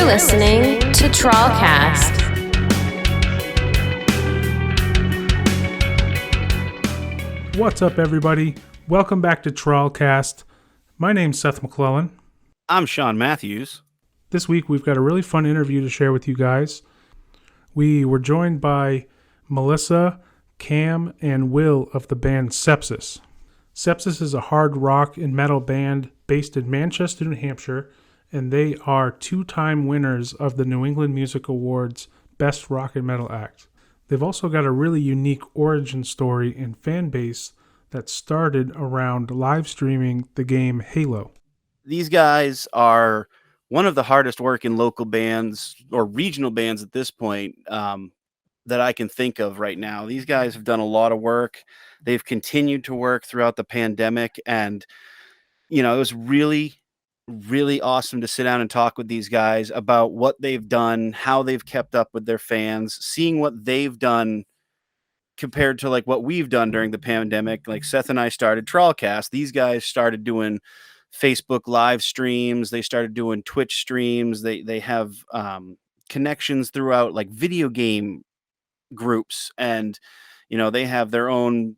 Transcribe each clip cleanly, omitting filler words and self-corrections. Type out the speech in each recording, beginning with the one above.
listening to TrawlCast. What's up, everybody? Welcome back to TrawlCast. My name's Seth McClellan. I'm Sean Matthews. This week, we've got a really fun interview to share with you guys. We were joined by Melissa, Cam, and Will of the band Sepsiss. Sepsiss is a hard rock and metal band based in Manchester, New Hampshire, and they are two-time winners of the New England Music Awards Best Rock and Metal Act. They've also got a really unique origin story and fan base that started around live streaming the game Halo. These guys are one of the hardest working local bands or regional bands at this point that I can think of right now. These guys have done a lot of work. They've continued to work throughout the pandemic. And, you know, it was really, really awesome to sit down and talk with these guys about what they've done, how they've kept up with their fans, seeing what they've done compared to like what we've done during the pandemic. Like Seth and I started TrawlCast. These guys started doing Facebook live streams. They started doing Twitch streams. They have connections throughout like video game groups, and you know, they have their own,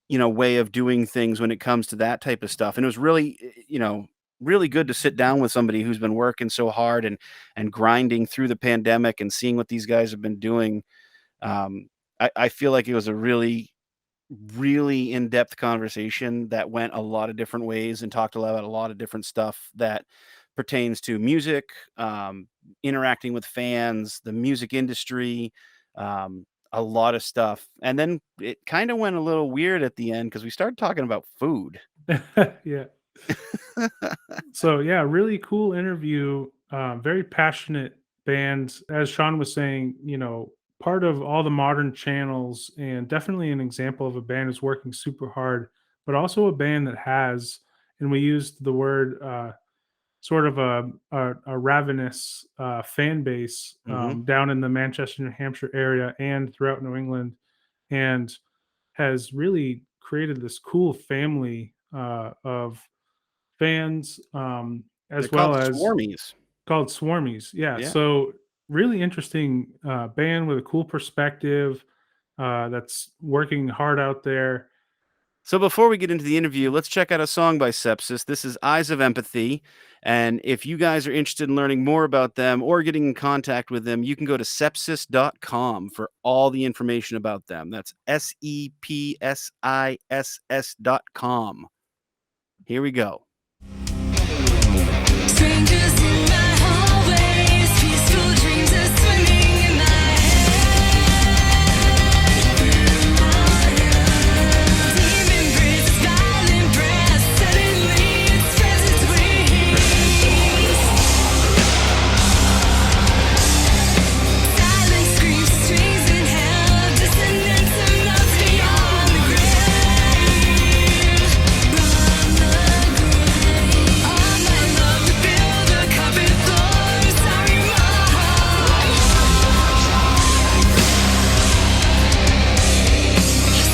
you know, way of doing things when it comes to that type of stuff. And it was really, you know, really good to sit down with somebody who's been working so hard and grinding through the pandemic and seeing what these guys have been doing. I feel like it was a really, really in-depth conversation that went a lot of different ways and talked about a lot of different stuff that pertains to music, interacting with fans, the music industry, a lot of stuff. And then it kind of went a little weird at the end because we started talking about food. Yeah. So, yeah, really cool interview. Very passionate band. As Sean was saying, you know, part of all the modern channels and definitely an example of a band is working super hard, but also a band that has, and we used the word sort of a ravenous fan base down in the Manchester, New Hampshire area and throughout New England, and has really created this cool family of fans as well as Swarmies. Called Swarmies. Yeah. So really interesting band with a cool perspective that's working hard out there. So before we get into the interview, let's check out a song by Sepsiss. This is Eyes of Empathy. And if you guys are interested in learning more about them or getting in contact with them, you can go to sepsiss.com for all the information about them. That's SEPSISS.com. Here we go. Strangers in my hallways, peaceful dreams are swimming in my head. Demon breaths, violent breath, suddenly it spreads its wings. Silent screams, strings in hell, dissonance of notes beyond the grave. Run the grave. All my love to build a carpet floor, sorry my heart.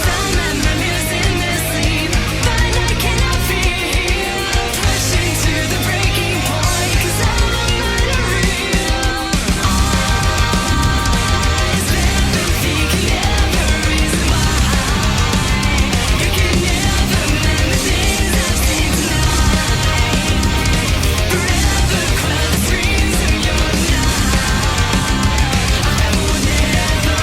Some memories in their sleep, but I cannot feel. Pushing to the breaking point, 'cause all of mine are real. Eyes of empathy can never reason why. You can never mend the things I've seen tonight. Forever quell the screams of your night. I will never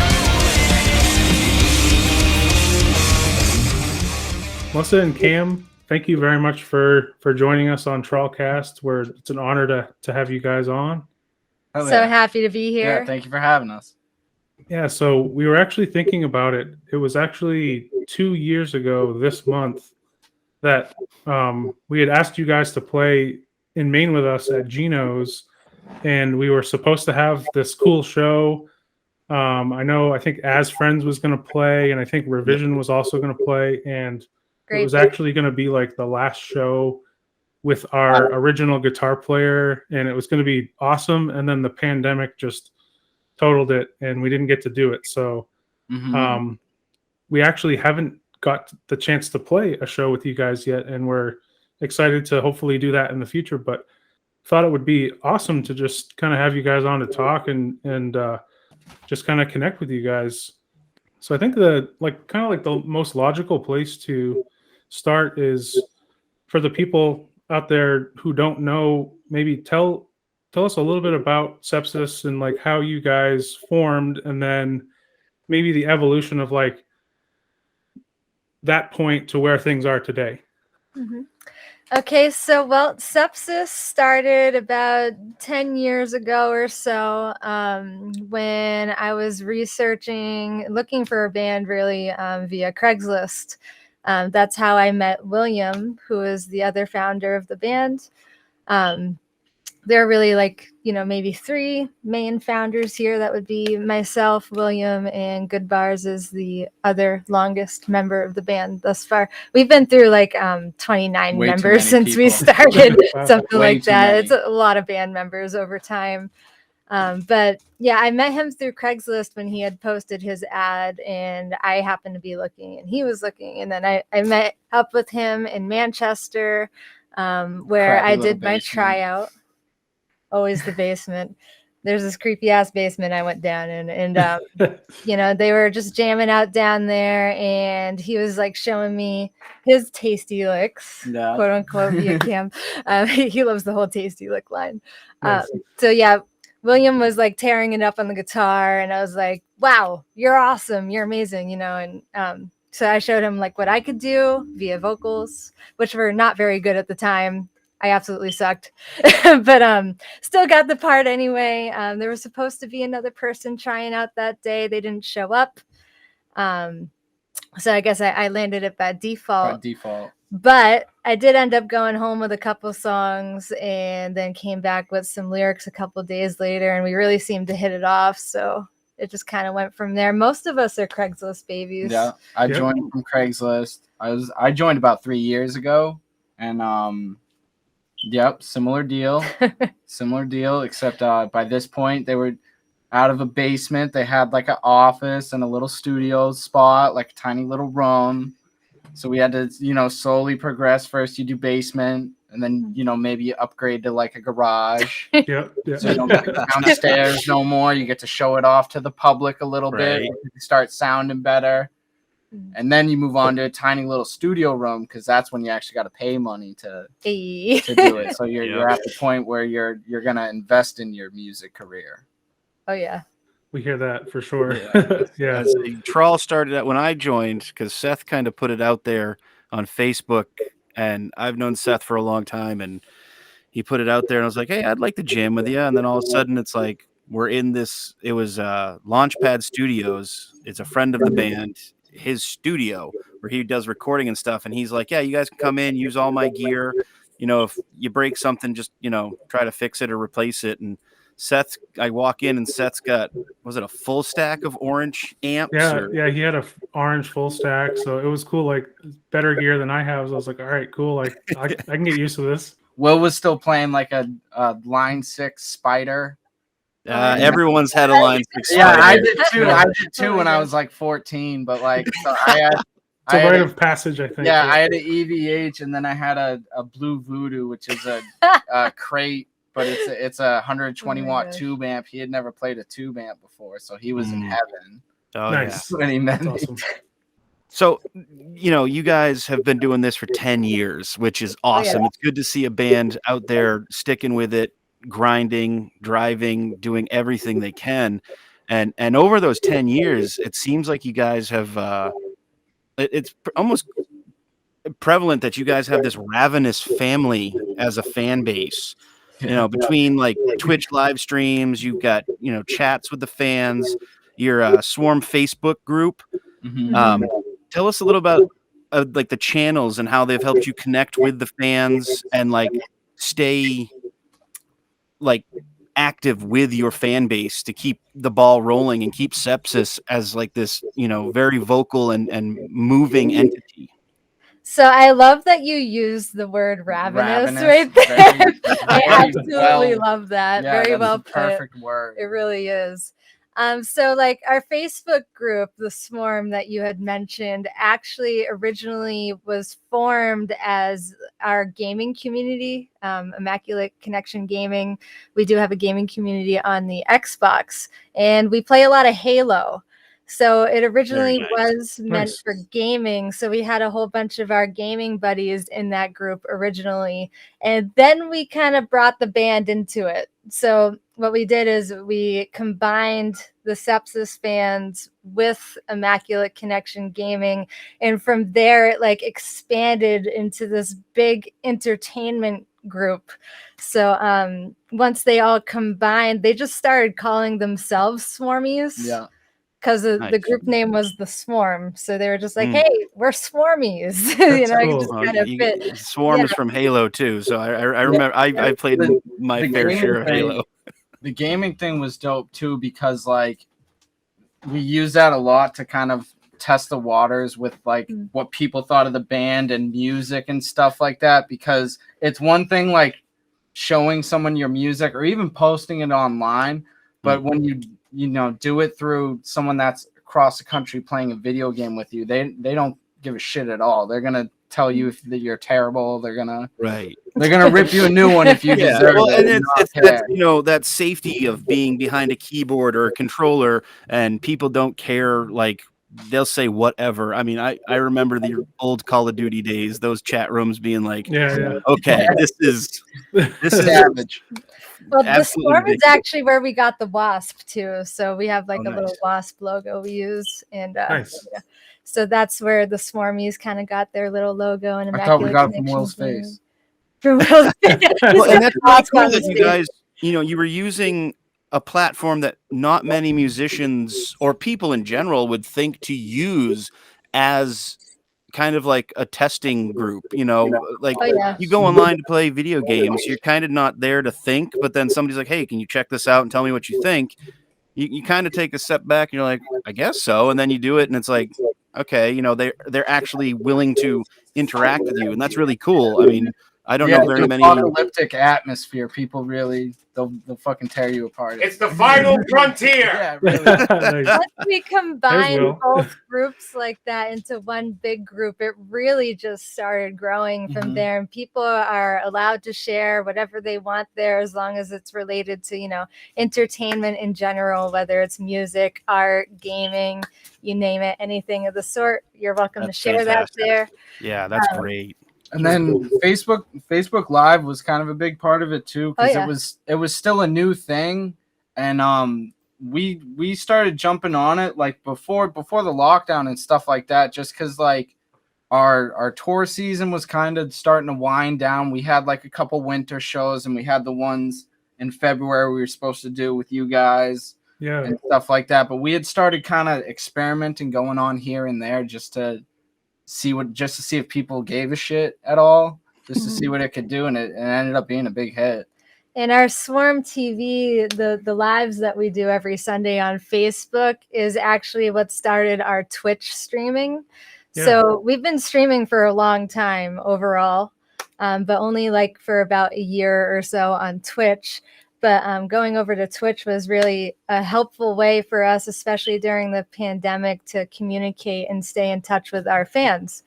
Melissa and Cam, thank you very much for joining us on TrawlCast. It's an honor to have you guys on. Hell So happy to be here. Yeah, thank you for having us. Yeah, so we were actually thinking about it. It was actually 2 years ago this month that we had asked you guys to play in Maine with us at Gino's, and we were supposed to have this cool show. I think As Friends was going to play, and I think Revision was also going to play, and it was actually going to be like the last show with our original guitar player, and it was going to be awesome. And then the pandemic just totaled it, and we didn't get to do it. So we actually haven't got the chance to play a show with you guys yet, and we're excited to hopefully do that in the future. But thought it would be awesome to just kind of have you guys on to talk and just kind of connect with you guys. So I think the the most logical place to start is for the people out there who don't know, maybe tell us a little bit about Sepsiss and like how you guys formed, and then maybe the evolution of like that point to where things are today. Okay, so Sepsiss started about 10 years ago or so, when I was looking for a band really via Craigslist. That's how I met William, who is the other founder of the band. There are really maybe three main founders here. That would be myself, William, and Goodbars is the other longest member of the band thus far. We've been through 29 Way too members many since we people. started, Wow. something Way like too that. many. It's a lot of band members over time. But yeah, I met him through Craigslist when he had posted his ad, and I happened to be looking and he was looking. And then I met up with him in Manchester, where Crappy I little did my basement. tryout. Always the basement. There's this creepy ass basement I went down in, and they were just jamming out down there, and he was like showing me his tasty licks, Yeah. quote unquote, via cam. He loves the whole tasty lick line. Nice. So yeah, William was like tearing it up on the guitar, and I was like, "Wow, you're awesome, you're amazing," and so I showed him like what I could do via vocals, which were not very good at the time. I absolutely sucked, but still got the part anyway. There was supposed to be another person trying out that day. They didn't show up. So I guess I landed it by By default. default. But I did end up going home with a couple songs and then came back with some lyrics a couple days later, and we really seemed to hit it off. So it just kind of went from there. Most of us are Craigslist babies. Yeah. I Yep. joined from Craigslist. I joined about 3 years ago, and yep, similar deal. Similar deal, except by this point they were out of a basement. They had like an office and a little studio spot, like a tiny little room. So we had to, slowly progress. First you do basement, and then, maybe you upgrade to like a garage. Yep. So you don't get to go downstairs no more. You get to show it off to the public a little bit. Right. You start sounding better. And then you move on to a tiny little studio room, because that's when you actually got to pay money to Hey. do it. So you're Yeah. at the point where you're gonna invest in your music career. Oh yeah. We hear that for sure. Yeah. Yeah. As the Trawl started out when I joined, because Seth kind of put it out there on Facebook, and I've known Seth for a long time, and he put it out there, and I was like, "Hey, I'd like to jam with you." And then all of a sudden, it's like we're in this. It was Launchpad Studios. It's a friend of the band, his studio where he does recording and stuff. And he's like, "Yeah, you guys can come in, use all my gear. If you break something, just try to fix it or replace it." And I walk in and Seth's got, was it a full stack of orange amps? Yeah, he had a orange full stack, so it was cool. Like better gear than I have. So I was like, all right, cool. Like I can get used to this. Will was still playing like a Line 6 Spider. Everyone's had a Line 6 Yeah, I Spider. did too. I did too when I was like 14. But like, so I had. It's a I had rite a- of passage, I think. Yeah, I had an EVH, and then I had a Blue Voodoo, which is a crate, but it's a 120 Oh my watt gosh. tube amp. He had never played a tube amp before, so he was in Mm. heaven Oh, Nice. when he met That's me. awesome. So, you guys have been doing this for 10 years, which is awesome. It's good to see a band out there sticking with it, grinding, driving, doing everything they can. And over those 10 years, it seems like you guys have it's almost prevalent that you guys have this ravenous family as a fan base. Between like Twitch live streams, you've got, chats with the fans, your Swarm Facebook group. Mhm. Tell us a little about like the channels and how they've helped you connect with the fans and like stay like active with your fan base to keep the ball rolling and keep Sepsiss as like this, very vocal and moving entity. So I love that you use the word ravenous Ravenous, right there. very- I very absolutely well- love that. Yeah, Very that's well a put. perfect word. It really is. So like our Facebook group, the Swarm that you had mentioned, actually originally was formed as our gaming community, Immaculate Connection Gaming. We do have a gaming community on the Xbox, and we play a lot of Halo. So it originally nice. was meant Nice. for gaming. So we had a whole bunch of our gaming buddies in that group originally. And then we kind of brought the band into it. So what we did is we combined the Sepsiss fans with Immaculate Connection Gaming. And from there, it like expanded into this big entertainment group. So once they all combined, they just started calling themselves Swarmies. Yeah. Because the Nice. group name was the Swarm, so they were just like, Mm. "Hey, we're Swarmies," you know, cool. it just Well, kind of fit. Swarm is from Halo too, so I remember I played my The fair gaming share of thing- Halo. The gaming thing was dope too because like we use that a lot to kind of test the waters with like what people thought of the band and music and stuff like that, because it's one thing like showing someone your music or even posting it online, but when you know do it through someone that's across the country playing a video game with you, they don't give a shit at all. They're gonna tell you if you're terrible. They're gonna rip you a new one if you deserve well, it. and and not it's that, care. you know, that safety of being behind a keyboard or a controller, and people don't care. Like they'll say whatever. I mean, I remember the old Call of Duty days. Those chat rooms being like, Yeah. okay, this is Savage. Well, the absolutely Swarm is ridiculous. actually where we got the wasp too. So we have like Oh, a little nice. wasp logo we use, and Nice. yeah. So that's where the Swarmies kind of got their little logo and I thought we Immaculate got it from Connection Will's Gaming. face. From Will's face. Well, and that's really Wasp cool on that his you face. guys, you know, you were using a platform that not many musicians or people in general would think to use as kind of like a testing group, you know, like Oh yeah. you go online to play video games, you're kind of not there to think, but then somebody's like, hey, can you check this out and tell me what you think? You kind of take a step back and you're like, I guess so. And then you do it and it's like, okay, you know, they're actually willing to interact with you. And that's really cool. I mean, I don't know very the many. apocalyptic atmosphere. People really they'll fucking tear you apart. It's the final frontier. Yeah, really. Nice. Once we combined Will. both groups like that into one big group, it really just started growing from Mhm. there. And people are allowed to share whatever they want there as long as it's related to, you know, entertainment in general, whether it's music, art, gaming, you name it, anything of the sort. You're welcome That's to share fantastic. that there. Yeah, that's great. And then Facebook Live was kind of a big part of it too, because Oh, yeah. it was still a new thing, and we started jumping on it like before the lockdown and stuff like that, just because like our tour season was kind of starting to wind down. We had like a couple winter shows, and we had the ones in February we were supposed to do with you guys Yeah. and stuff like that. But we had started kind of experimenting, going on here and there, just to see if people gave a shit at all, just to see what it could do, and it ended up being a big hit. And our Swarm TV, the lives that we do every Sunday on Facebook is actually what started our Twitch streaming. Yeah. So we've been streaming for a long time overall, but only like for about a year or so on Twitch. But going over to Twitch was really a helpful way for us, especially during the pandemic, to communicate and stay in touch with our fans.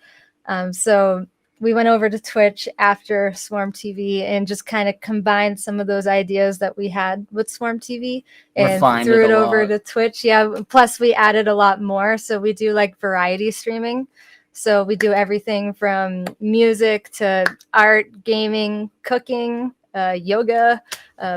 So we went over to Twitch after Swarm TV and just kind of combined some of those ideas that we had with Swarm TV and Refined threw it it a over lot. to Twitch. Yeah. Plus, we added a lot more. So we do like variety streaming. So we do everything from music to art, gaming, cooking, yoga,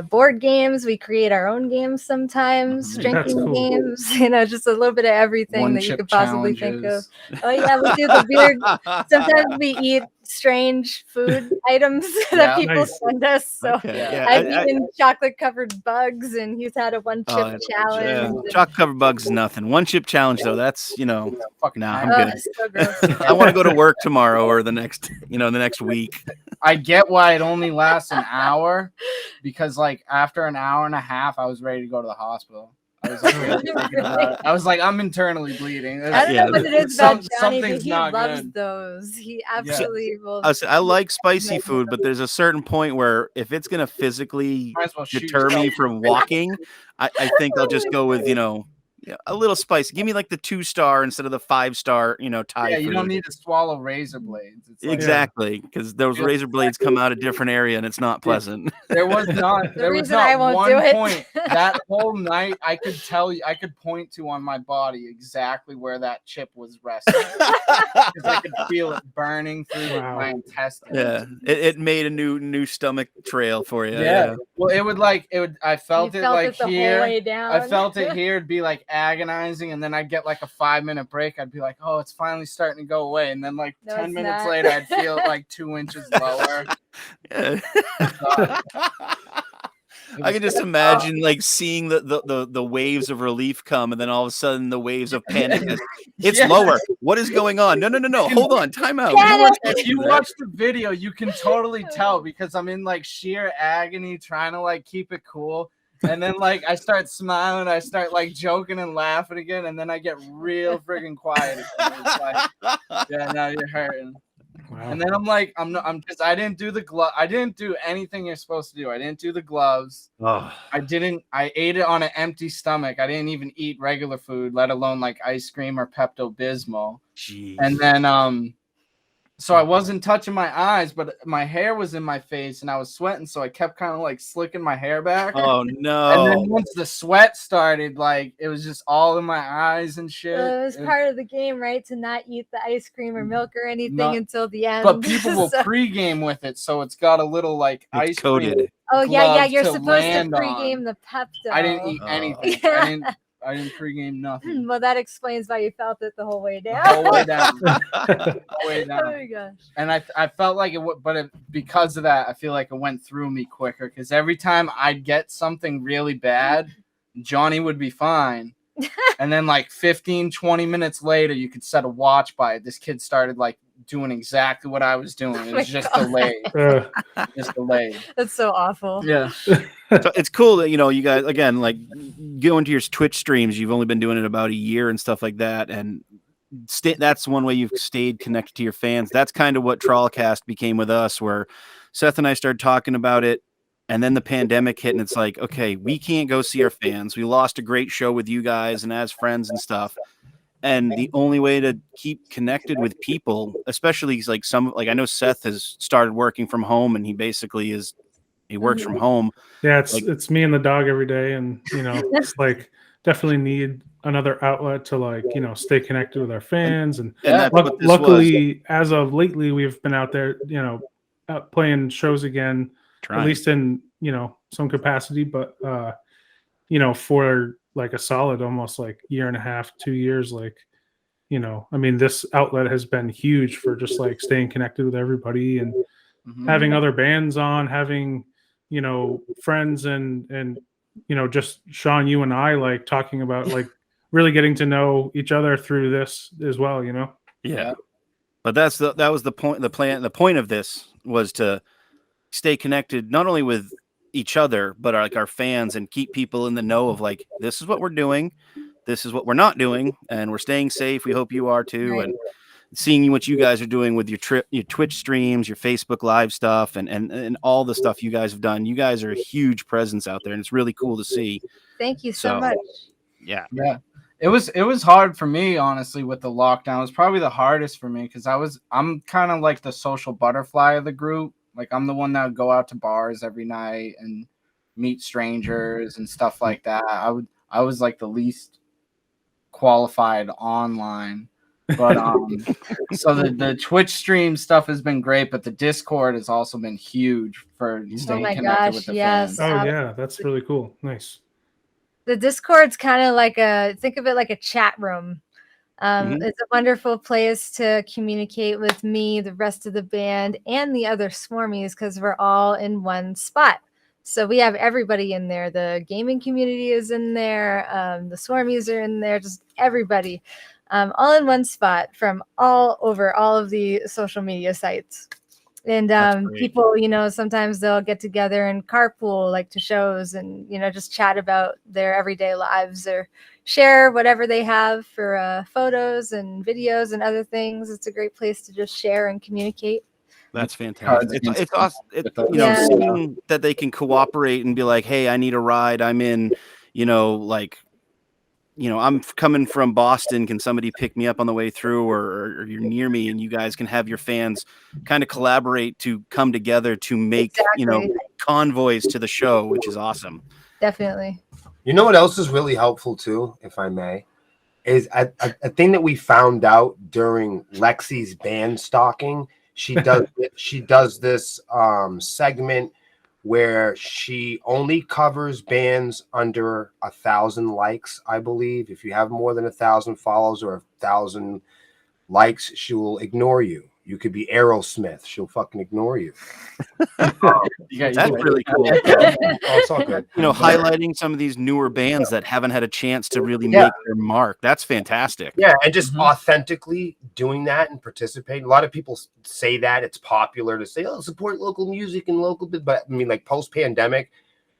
board games. We create our own games sometimes, That's drinking cool. games, you know, just a little bit of everything One that you chip could possibly think of. challenges. Oh yeah, we do the weird. Sometimes we eat strange food items that Yeah. people Nice. send us. So Okay. Yeah. Yeah, I've eaten chocolate covered bugs, and he's had a one chip yeah, challenge. and- chocolate covered bugs is nothing. One chip challenge though, that's, you know, Fucking nah, I'm Oh, good. it's so gross. I want to go to work tomorrow or the next week. I get why it only lasts an hour, because like after an hour and a half, I was ready to go to the hospital. I was really thinking about it. I was like, I'm internally bleeding. I don't Yeah, know what it is about Johnny, but something's he not loves good. those. He absolutely will. I like spicy Like, food, but there's a certain point where if it's gonna physically Might as well shoot deter me yourself. from walking, I think I'll just go with a little spicy. Give me like the 2-star instead of the 5-star, Thai Yeah, food. you don't need to swallow razor blades. It's like, Exactly, because those Yeah. razor blades come out a different area and it's not pleasant. there was not The there was reason I not won't one do it. point that whole night I could point to on my body exactly where that chip was resting because I could feel it burning through Wow. my intestines. Yeah, it made a new stomach trail for you. Yeah. Well, I felt you it felt like it the here. whole way down. I felt it here. It'd be like agonizing, and then I'd get like a 5-minute break. I'd be like, "Oh, it's finally starting to go away." And then like No, 10 it's minutes not. later, I'd feel it like 2 inches lower. Yeah. God. I can just imagine like seeing the waves of relief come, and then all of a sudden the waves of panic. It's Yeah. lower. What is going on? No. Hold on. Time out. If you watch the video, you can totally tell because I'm in like sheer agony trying to like keep it cool. And then like I start smiling, I start like joking and laughing again, and then I get real friggin' quiet. It's like, yeah, now you're hurting. Wow. And then I didn't do the glove. I didn't do anything you're supposed to do. I didn't do the gloves. Oh, I ate it on an empty stomach. I didn't even eat regular food, let alone like ice cream or Pepto-Bismol. jeez. And then so I wasn't touching my eyes, but my hair was in my face and I was sweating, so I kept kind of like slicking my hair back. Oh And no. then once the sweat started, like it was just all in my eyes and shit. It was part of the game, right? To not eat the ice cream or milk or anything Not- until the end. But people will So- pregame with it, so it's got a little like It's ice coated. cream. oh yeah, gloves you're to supposed to land pregame on. the Pepto. I didn't eat Oh. anything. Yeah. I didn't pregame nothing. Well, that explains why you felt it the whole way The down. whole way down. The whole way Oh down. my gosh. And I felt like it would, but because of that, I feel like it went through me quicker. Because every time I'd get something really bad, Johnny would be fine. And then like 15, 20 minutes later, you could set a watch by it. This kid started like doing exactly what I was doing. It Oh my was just God. delayed. Just delayed. That's so awful. Yeah. So it's cool that you guys again like go into your Twitch streams. You've only been doing it about a year and stuff like that, and that's one way you've stayed connected to your fans. That's kind of what TrawlCast became with us, where Seth and I started talking about it, and then the pandemic hit, and it's like, okay, we can't go see our fans. We lost a great show with you guys and as friends and stuff. And the only way to keep connected with people, especially like I know Seth has started working from home, and he basically he works from home. Yeah, it's Like- it's me and the dog every day, and it's like definitely need another outlet to like stay connected with our fans. And And that's what this was. luckily, as of lately, we've been out there, out playing shows again, Trying. at least in some capacity. But for like a solid almost like year and a half, 2 years, like I mean, this outlet has been huge for just like staying connected with everybody and Mhm. having other bands on, having friends and just Sean, you and I like talking about like really getting to know each other through this as well. Yeah. But that was the point. The point of this was to stay connected not only with each other, but our fans, and keep people in the know of like, this is what we're doing, this is what we're not doing, and we're staying safe. We hope you are too. Right. And seeing what you guys are doing with your Twitch streams, your Facebook Live stuff, and all the stuff you guys have done. You guys are a huge presence out there, and it's really cool to see. Thank you so So, much. Yeah. Yeah. It was hard for me, honestly, with the lockdown. It was probably the hardest for me because I'm kind of like the social butterfly of the group. Like I'm the one that would go out to bars every night and meet strangers and stuff like that. I was like the least qualified online. But so the Twitch stream stuff has been great, but the Discord has also been huge for staying my connected gosh, with the yes. fans. Oh yeah, that's really cool. Nice. The Discord's kind of like think of it like a chat room. Mhm. It's a wonderful place to communicate with me, the rest of the band, and the other Swarmies because we're all in one spot. So we have everybody in there. The gaming community is in there. The Swarmies are in there. Just everybody, all in one spot from all over all of the social media sites. And That's great. people, sometimes they'll get together and carpool like to shows and, just chat about their everyday lives or share whatever they have for photos and videos and other things. It's a great place to just share and communicate. That's fantastic. It's awesome. Yeah. Seeing that they can cooperate and be like, hey, I need a ride. I'm in, I'm coming from Boston. Can somebody pick me up on the way through, or you're near me, and you guys can have your fans kind of collaborate to come together to make, Exactly. convoys to the show, which is awesome. Definitely. You know what else is really helpful too, if I may, is a thing that we found out during Lexi's band stalking. She does this segment where she only covers bands under 1,000 likes, I believe. If you have more than 1,000 follows or 1,000 likes, she will ignore you. You could be Aerosmith. She'll fucking ignore you. That's really cool. It's all good. Highlighting some of these newer bands that haven't had a chance to really make their mark. That's fantastic. Yeah, and just authentically doing that and participating. A lot of people say that it's popular to say, "Oh, support local music and local," but I mean, like post-pandemic,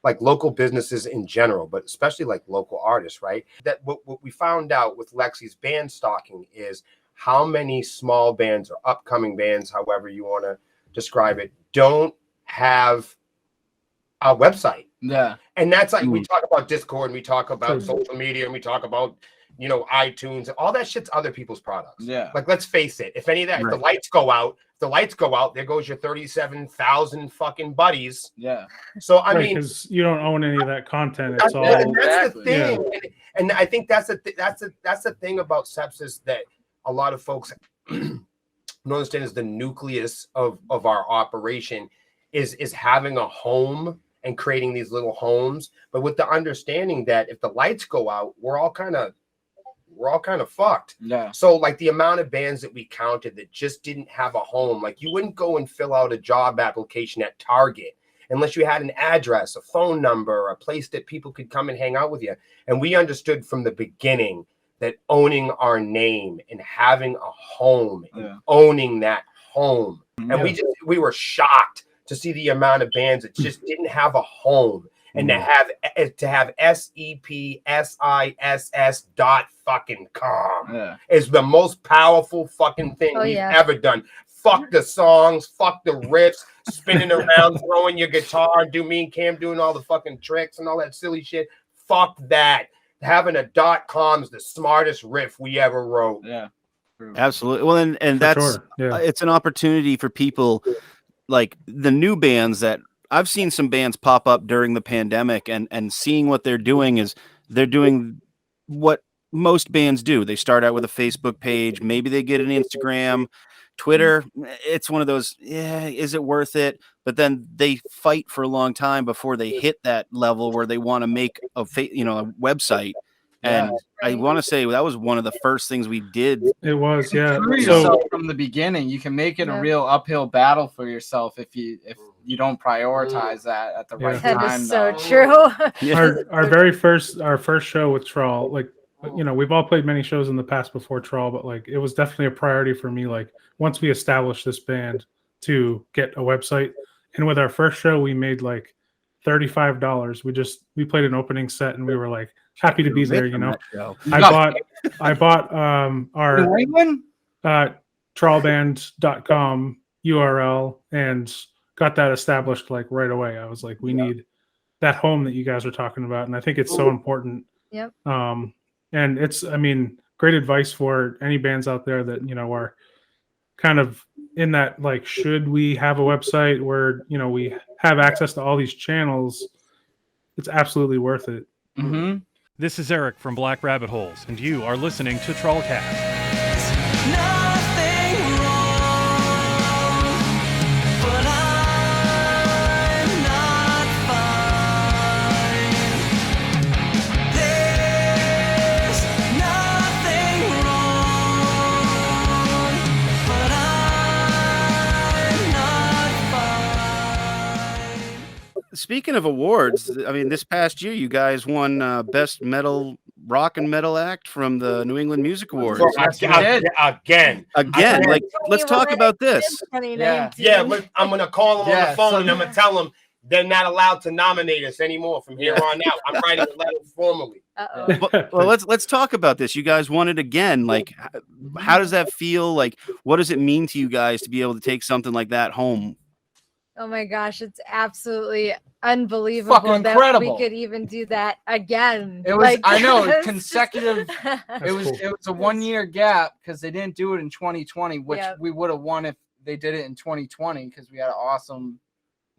like local businesses in general, but especially like local artists, right? That what we found out with Lexi's band stalking is how many small bands or upcoming bands, however you want to describe it, don't have a website. Yeah. And that's like, we talk about Discord and we talk about social media and we talk about, iTunes, all that shit's other people's products. Yeah. Like, let's face it. If any of that, if the lights go out, there goes your 37,000 fucking buddies. Yeah. So, I mean, because you don't own any of that content. It's all, that's the thing. And I think that's the thing about Sepsiss that a lot of folks don't understand is the nucleus of our operation is having a home and creating these little homes, but with the understanding that if the lights go out, we're all kind of fucked. Yeah. So like the amount of bands that we counted that just didn't have a home, like you wouldn't go and fill out a job application at Target unless you had an address, a phone number, a place that people could come and hang out with you. And we understood from the beginning that owning our name and having a home and owning that home. And we were shocked to see the amount of bands that just didn't have a home. And to have sepsiss.com is the most powerful fucking thing we've ever done. Fuck the songs, fuck the riffs, spinning around, throwing your guitar, me and Cam doing all the fucking tricks and all that silly shit. Fuck that. Having a .com is the smartest riff we ever wrote. Yeah. Absolutely. Well, and that's it's an opportunity for people like the new bands that I've seen some bands pop up during the pandemic and seeing what they're doing is they're doing what most bands do. They start out with a Facebook page, maybe they get an Instagram, Twitter. It's one of those, is it worth it? But then they fight for a long time before they hit that level where they want to make a website. And I want to say that was one of the first things we did. It was, yeah. So from the beginning, you can make it a real uphill battle for yourself if you don't prioritize that at the right time. That is so true. Our first show with Trawl, like, we've all played many shows in the past before Trawl, but like it was definitely a priority for me. Like once we established this band to get a website, and with our first show, we made like $35. We played an opening set, and we were like happy to be there. I bought our trawlband.com URL and got that established like right away. I was like, we need that home that you guys are talking about, and I think it's so important. Yep. And it's, great advice for any bands out there that, are kind of in that, like, should we have a website where, we have access to all these channels? It's absolutely worth it. Mm-hmm. This is Eric from Black Rabbit Holes, and you are listening to TrawlCast. Speaking of awards, this past year you guys won Best Metal rock and metal act from the New England Music Awards. So, Yes, we again, did. again. Again, like, let's talk about this. Yeah, but I'm gonna call them on Yeah, the phone so- and I'm gonna tell them they're not allowed to nominate us anymore from here on out. I'm writing a letter formally. Uh-oh. Well, let's talk about this. You guys won it again. Like, how does that feel? Like, what does it mean to you guys to be able to take something like that home? Oh my gosh, it's absolutely unbelievable Fucking that incredible. we could even do that again. It was, I know, it's just- consecutive. That's It was cool. it was a 1 year gap because they didn't do it in 2020, which Yep. we would have won if they did it in 2020 because we had an awesome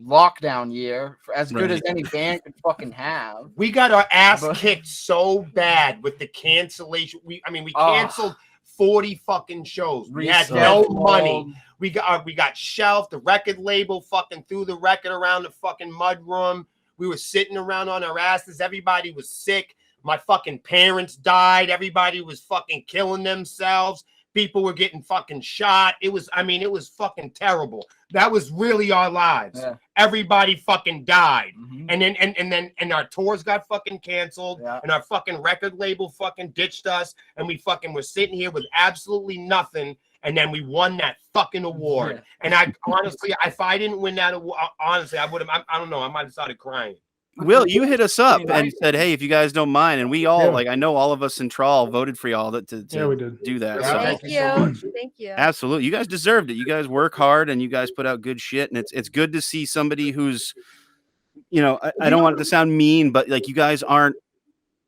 lockdown year, for as good as any band could fucking have. We got our ass But- kicked so bad with the cancellation. We Oh. canceled 40 fucking shows. We had no money. We got shelved. The record label fucking threw the record around the fucking mud room. We were sitting around on our asses. Everybody was sick. My fucking parents died. Everybody was fucking killing themselves. People were getting fucking shot. It was fucking terrible. That was really our lives. Yeah. Everybody fucking died. Mhm. And our tours got fucking canceled, Yeah. and our fucking record label fucking ditched us, and we fucking were sitting here with absolutely nothing, and then we won that fucking award. Yeah. And I honestly, if I didn't win that award, honestly, I would have. I don't know. I might have started crying. Will, you hit us up and Nice. said, "Hey, if you guys don't mind," and we all Yeah. like, I know all of us in Trawl voted for y'all to Yeah, we did. do that. Yeah. So Thank Thank you so much. you. Thank you. absolutely, you guys deserved it. You guys work hard and you guys put out good shit, and it's good to see somebody who's, I don't want it to sound mean, but like you guys aren't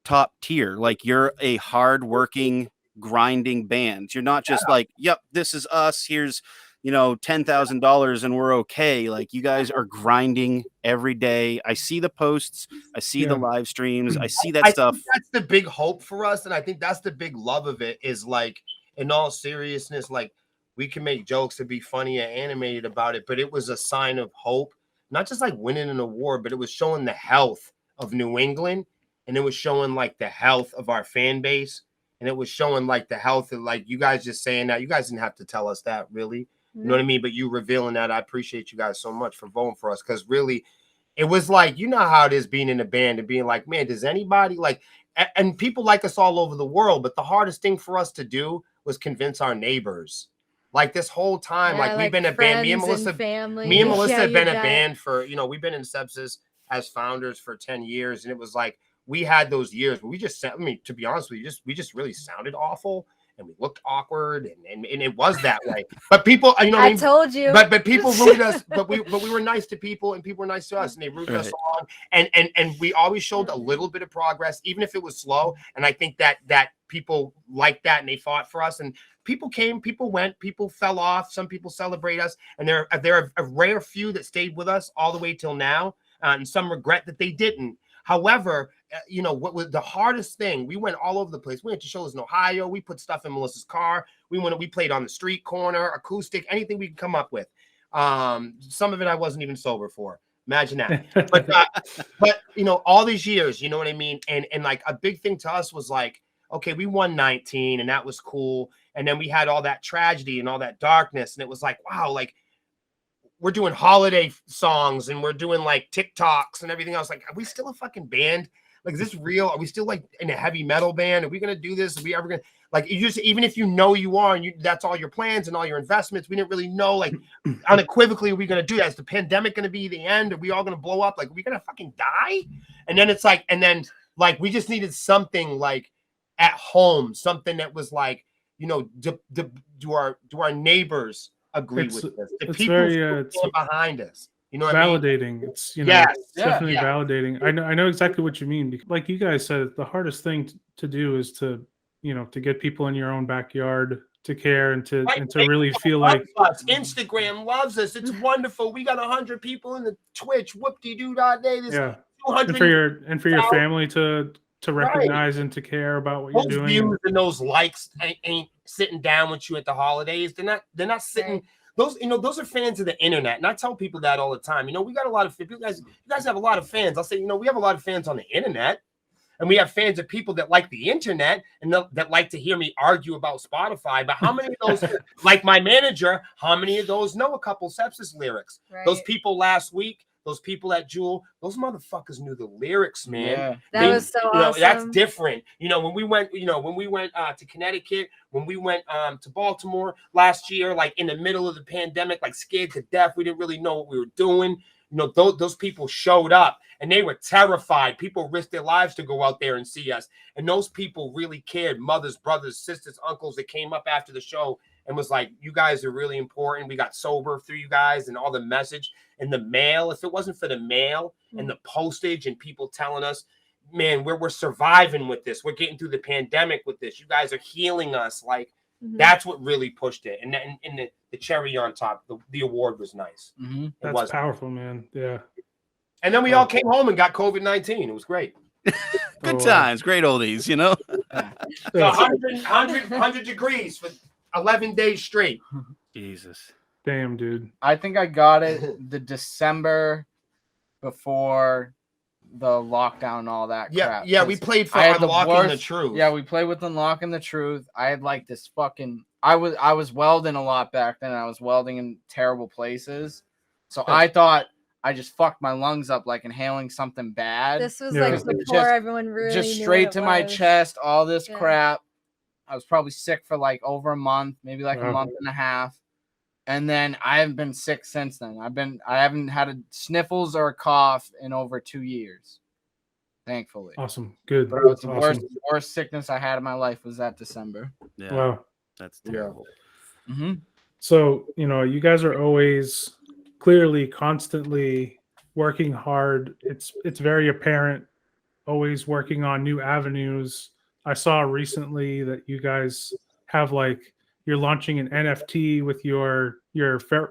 top tier. Like you're a hard-working, grinding band. You're not just like, "Yep, this is us. Here's." $10,000 and we're okay. Like you guys are grinding every day. I see the posts, I see the Yeah. live streams, I see that I stuff. think that's the big hope for us, and I think that's the big love of it. Is like, in all seriousness, like we can make jokes and be funny and animated about it, but it was a sign of hope. Not just like winning an award, but it was showing the health of New England, and it was showing like the health of our fan base, and it was showing like the health of like you guys just saying that. You guys didn't have to tell us that, really. You know what I mean? But you revealing that, I appreciate you guys so much for voting for us, because really, it was like, you know how it is being in a band and being like, man, does anybody like, and people like us all over the world, but the hardest thing for us to do was convince our neighbors. Like this whole time, Yeah, like we've been a band. Me and Melissa, family. me and Melissa Yeah, have been you a bet. band for, we've been in Sepsiss as founders for 10 years, and it was like we had those years where we just, I mean, to be honest with you, we just really sounded awful. And we looked awkward, and it was that way. But people, what I I mean? told you. But people rooted us. But we were nice to people, and people were nice to us, and they rooted us along. And we always showed a little bit of progress, even if it was slow. And I think that people liked that, and they fought for us. And people came, people went, people fell off. Some people celebrate us, and there are a rare few that stayed with us all the way till now, and some regret that they didn't. However, what was the hardest thing? We went all over the place. We went to shows in Ohio. We put stuff in Melissa's car. We played on the street corner, acoustic, anything we could come up with. Some of it I wasn't even sober for. Imagine that. But all these years, you know what I mean? And like a big thing to us was like, okay, we won 19 and that was cool. And then we had all that tragedy and all that darkness. And it was like, wow, like we're doing holiday songs and we're doing like TikToks and everything else. Like, are we still a fucking band? Like, is this real? Are we still like in a heavy metal band? Are we going to do this? Are we ever going to, like, you just, even if you are, and that's all your plans and all your investments, we didn't really know, like, unequivocally, are we going to do that? Is the pandemic going to be the end? Are we all going to blow up? Like, are we going to fucking die? And then it's like, we just needed something like at home, something that was like, do our neighbors agree with this? The it's people very, who it's stand behind us. You know what I mean? validating. It's Yes. it's definitely Yeah. validating. I know exactly what you mean. Because like you guys said, the hardest thing to do is to get people in your own backyard to care and to really feel like Us. Instagram loves us. It's wonderful. We got 100 people in the Twitch. Whoop-de-doo-da-day. There's yeah, 200 and for your family to recognize and to care about what you're those doing. views and those likes ain't sitting down with you at the holidays. They're not sitting. Right. Those are fans of the internet, and I tell people that all the time. We got a lot of you guys have a lot of fans. I'll say, we have a lot of fans on the internet, and we have fans of people that like the internet and that like to hear me argue about Spotify. But how many of those, like my manager, how many of those know a couple Sepsiss lyrics? Right. Those people last week those people at Jewel, those motherfuckers knew the lyrics, man. Yeah. That was so awesome. That's different. When we went to Connecticut, when we went to Baltimore last year, like in the middle of the pandemic, like scared to death, we didn't really know what we were doing. Those people showed up and they were terrified. People risked their lives to go out there and see us. And those people really cared. Mothers, brothers, sisters, uncles that came up after the show and was like, you guys are really important. We got sober through you guys and all the message and the mail. If it wasn't for the mail and the postage and people telling us, man, we're surviving with this. We're getting through the pandemic with this. You guys are healing us. Like, that's what really pushed it. And the cherry on top, the award was nice. That's powerful, man. Yeah. And then we all came home and got COVID-19. It was great. Good times, great oldies, So 100 degrees for 11 days straight. Jesus. Damn, dude. I think I got it the December before the lockdown and all that crap. Yeah, we played for Unlocking the Truth. Yeah, we played with Unlocking the Truth. I had like this fucking I was welding a lot back then. I was welding in terrible places. So I thought I just fucked my lungs up like inhaling something bad. This was like before everyone really just knew straight what to it my was. chest, all this crap. I was probably sick for like over a month, maybe like a month and a half. And then I haven't been sick since then. I haven't had a sniffles or a cough in over 2 years. Thankfully. Awesome. Good. But it was the Awesome. worst sickness I had in my life was that December. Yeah. Wow. That's terrible. So, you guys are always clearly constantly working hard. It's very apparent, always working on new avenues. I saw recently that you guys have you're launching an NFT with your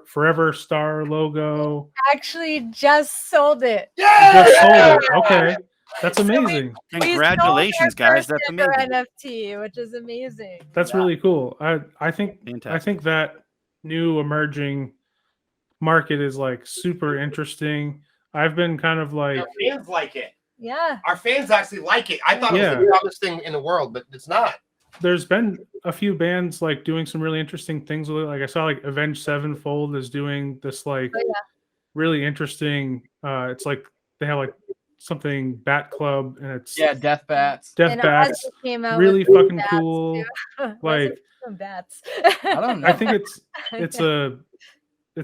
Forever Star logo. Actually just sold it. You just sold it. Okay. That's amazing. Congratulations, guys. That's amazing. NFT, which is amazing. That's really cool. I think that new emerging market is super interesting. I've been kind of Our fans like it. Yeah. Our fans actually like it. I thought it was the dumbest thing in the world, but it's not. There's been a few bands doing some really interesting things with it. Like I saw Avenged Sevenfold is doing this really interesting. It's they have something Bat Club and it's Death Bats. Death Bats. Came out Really with fucking bats, cool. too. Bats. I don't know. I think it's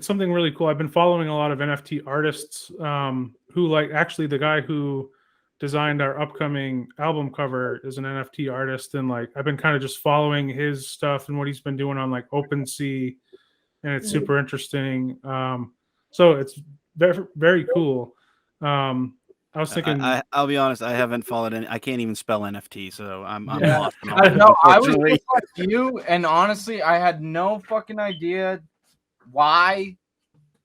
something really cool. I've been following a lot of NFT artists who actually the guy who designed our upcoming album cover is an NFT artist, and I've been kind of just following his stuff and what he's been doing on OpenSea, and it's super interesting. So it's very, very cool. I was thinking. I'll be honest. I haven't followed any. I can't even spell NFT, so I'm lost. I know. I was just like you, and honestly, I had no fucking idea why.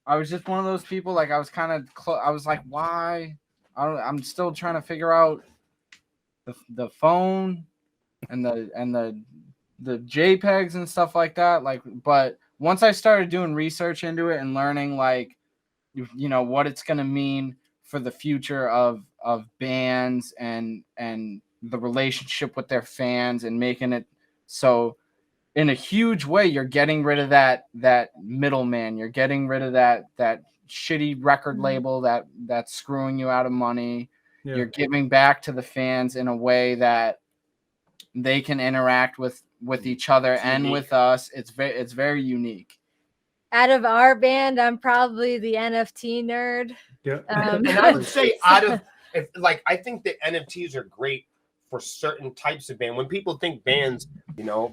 I was just one of those people. I was kind of. I was like, why? I'm still trying to figure out the phone and the JPEGs and stuff like that. But once I started doing research into it and learning what it's gonna mean for the future of bands and the relationship with their fans and making it so in a huge way you're getting rid of that middleman. You're getting rid of that shitty record label that's screwing you out of money. You're giving back to the fans in a way that they can interact with each other and with us. It's very unique. Out of our band, I'm probably the NFT nerd. Yeah. And I would say I think that NFTs are great for certain types of band. When people think bands,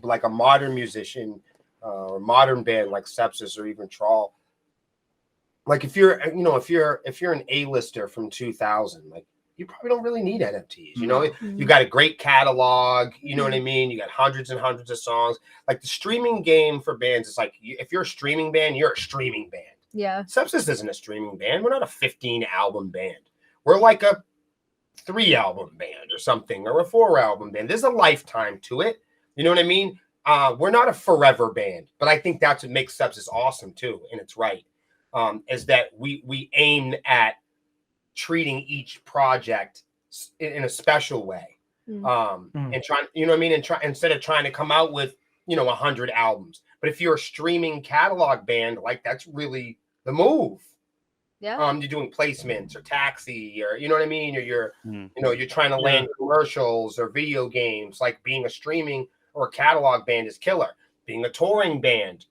like a modern musician or modern band like Sepsiss or even Trawl, if you're an A-lister from 2000, you probably don't really need NFTs. You got a great catalog. You know what I mean? You got hundreds and hundreds of songs. The streaming game for bands is if you're a streaming band, you're a streaming band. Yeah. Sepsiss isn't a streaming band. We're not a 15-album band. We're like a 3-album band or something, or a 4-album band. There's a lifetime to it. You know what I mean? We're not a forever band, but I think that's what makes Sepsiss awesome too, and it's right. Is that we aim at treating each project in a special way, and trying, what I mean, and instead of trying to come out with 100 albums. But if you're a streaming catalog band, that's really the move. Yeah. you're doing placements or taxi, or you know what I mean, or you're Mm. you're trying to land commercials or video games. Like being a streaming or a catalog band is killer. Being a touring band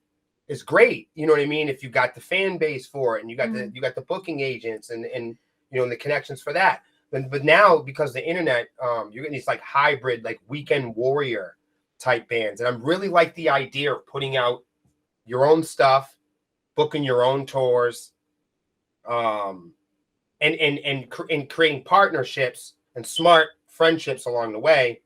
is great. You know what I mean? If you got the fan base for it, and you got the booking agents and and the connections for that. But now, because of the internet, you're getting these like hybrid, like weekend warrior type bands, and I'm really like the idea of putting out your own stuff, booking your own tours, and creating partnerships and smart friendships along the way.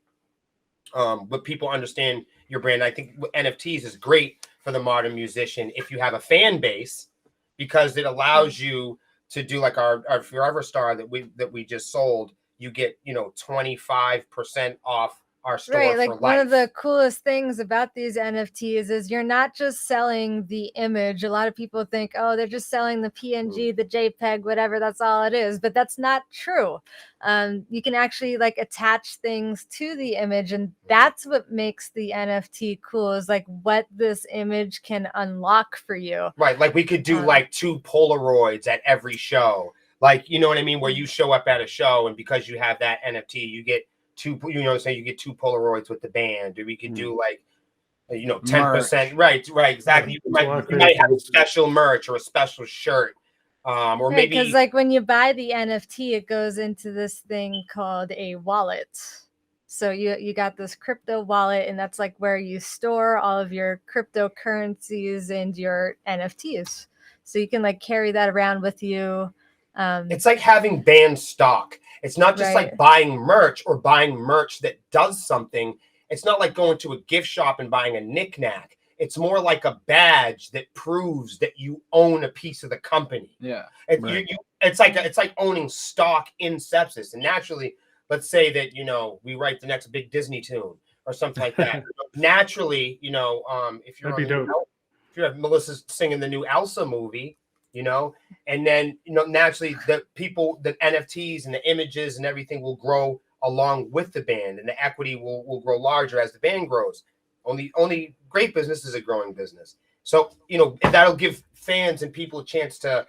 But people understand your brand. I think NFTs is great for the modern musician if you have a fan base, because it allows you to do like our Forever Star that we just sold. You get 25% off our store Right, for like life. one of the coolest things about these NFTs is you're not just selling the image. A lot of people think, oh, they're just selling the PNG, the JPEG, whatever. That's all it is, but that's not true. You can actually like attach things to the image, and that's what makes the NFT cool. Is like what this image can unlock for you. Right, like we could do like 2 Polaroids at every show. Like, you know what I mean? Where you show up at a show, and because you have that NFT, you get 2, say you get 2 Polaroids with the band, or we could do like, 10%. Right, exactly. You might have a special merch or a special shirt, or Right, maybe because like when you buy the NFT, it goes into this thing called a wallet. So you got this crypto wallet, and that's like where you store all of your cryptocurrencies and your NFTs. So you can like carry that around with you. it's like having band stock. It's not just like buying merch or buying merch that does something. It's not like going to a gift shop and buying a knickknack. It's more like a badge that proves that you own a piece of the company. Yeah. It's like owning stock in Sepsiss. And naturally, let's say that we write the next big Disney tune or something like that. Naturally, if you're That'd be dope. if you have Melissa singing the new Elsa movie, and then naturally the NFTs and the images and everything will grow along with the band, and the equity will grow larger as the band grows. Only great business is a growing business. So that'll give fans and people a chance to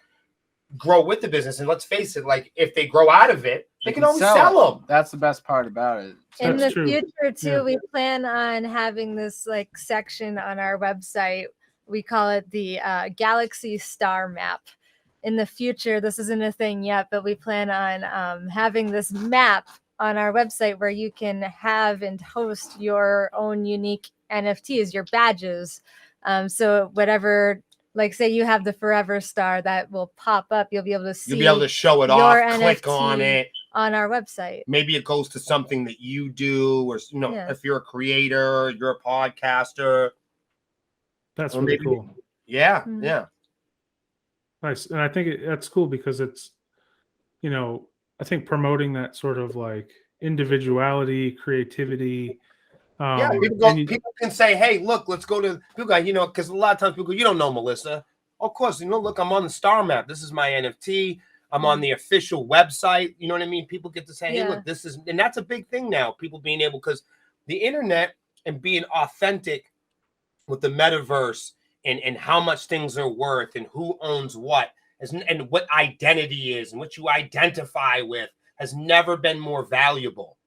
grow with the business. And let's face it, like if they grow out of it, they can always sell them. That's the best part about it. In the future too, we plan on having this like section on our website. We call it the Galaxy Star Map. In the future, this isn't a thing yet, but we plan on having this map on our website where you can have and host your own unique NFTs, your badges. So whatever, like say you have the Forever Star, that will pop up. You'll be able to see. You'll be able to show it off, click on it on our website. Maybe it goes to something that you do, or if you're a creator, you're a podcaster. That's really cool. Yeah, Mm-hmm. yeah. Nice. And I think that's cool because it's, I think promoting that sort of like individuality, creativity. People can say, hey, look, let's go to people go, because a lot of times people go, you don't know Melissa. Of course, look, I'm on the star map. This is my NFT. I'm on the official website. You know what I mean? People get to say, hey, look, this is, and that's a big thing now. People being able, because the internet and being authentic with the metaverse and how much things are worth and who owns what and what identity is and what you identify with has never been more valuable.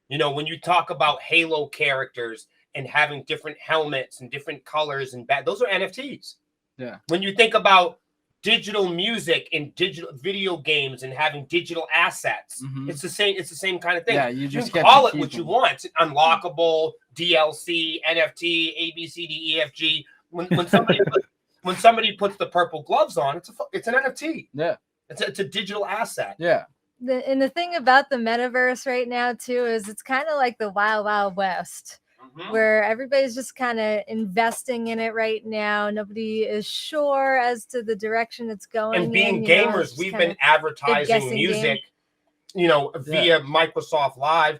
When you talk about Halo characters and having different helmets and different colors and those are NFTs. Yeah. When you think about digital music and digital video games and having digital assets, it's the same kind of thing. Yeah, you just can call it what you want. It's unlockable, DLC, NFT, A, B, C, D, E, F, G. When somebody puts the purple gloves on, it's an NFT. Yeah. It's a digital asset. Yeah. And the thing about the metaverse right now too is it's kind of like the Wild Wild West, where everybody's just kind of investing in it right now. Nobody is sure as to the direction it's going. And being gamers, we've been advertising music, via Microsoft Live.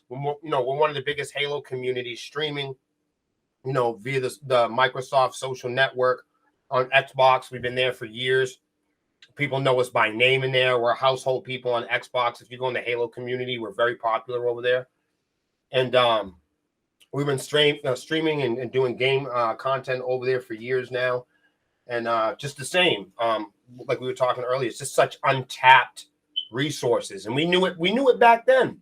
We're one of the biggest Halo communities streaming, via the Microsoft social network on Xbox. We've been there for years. People know us by name in there. We're household people on Xbox. If you go in the Halo community, we're very popular over there. And we've been streaming and doing game content over there for years now. And just the same, like we were talking earlier, it's just such untapped resources, and we knew it back then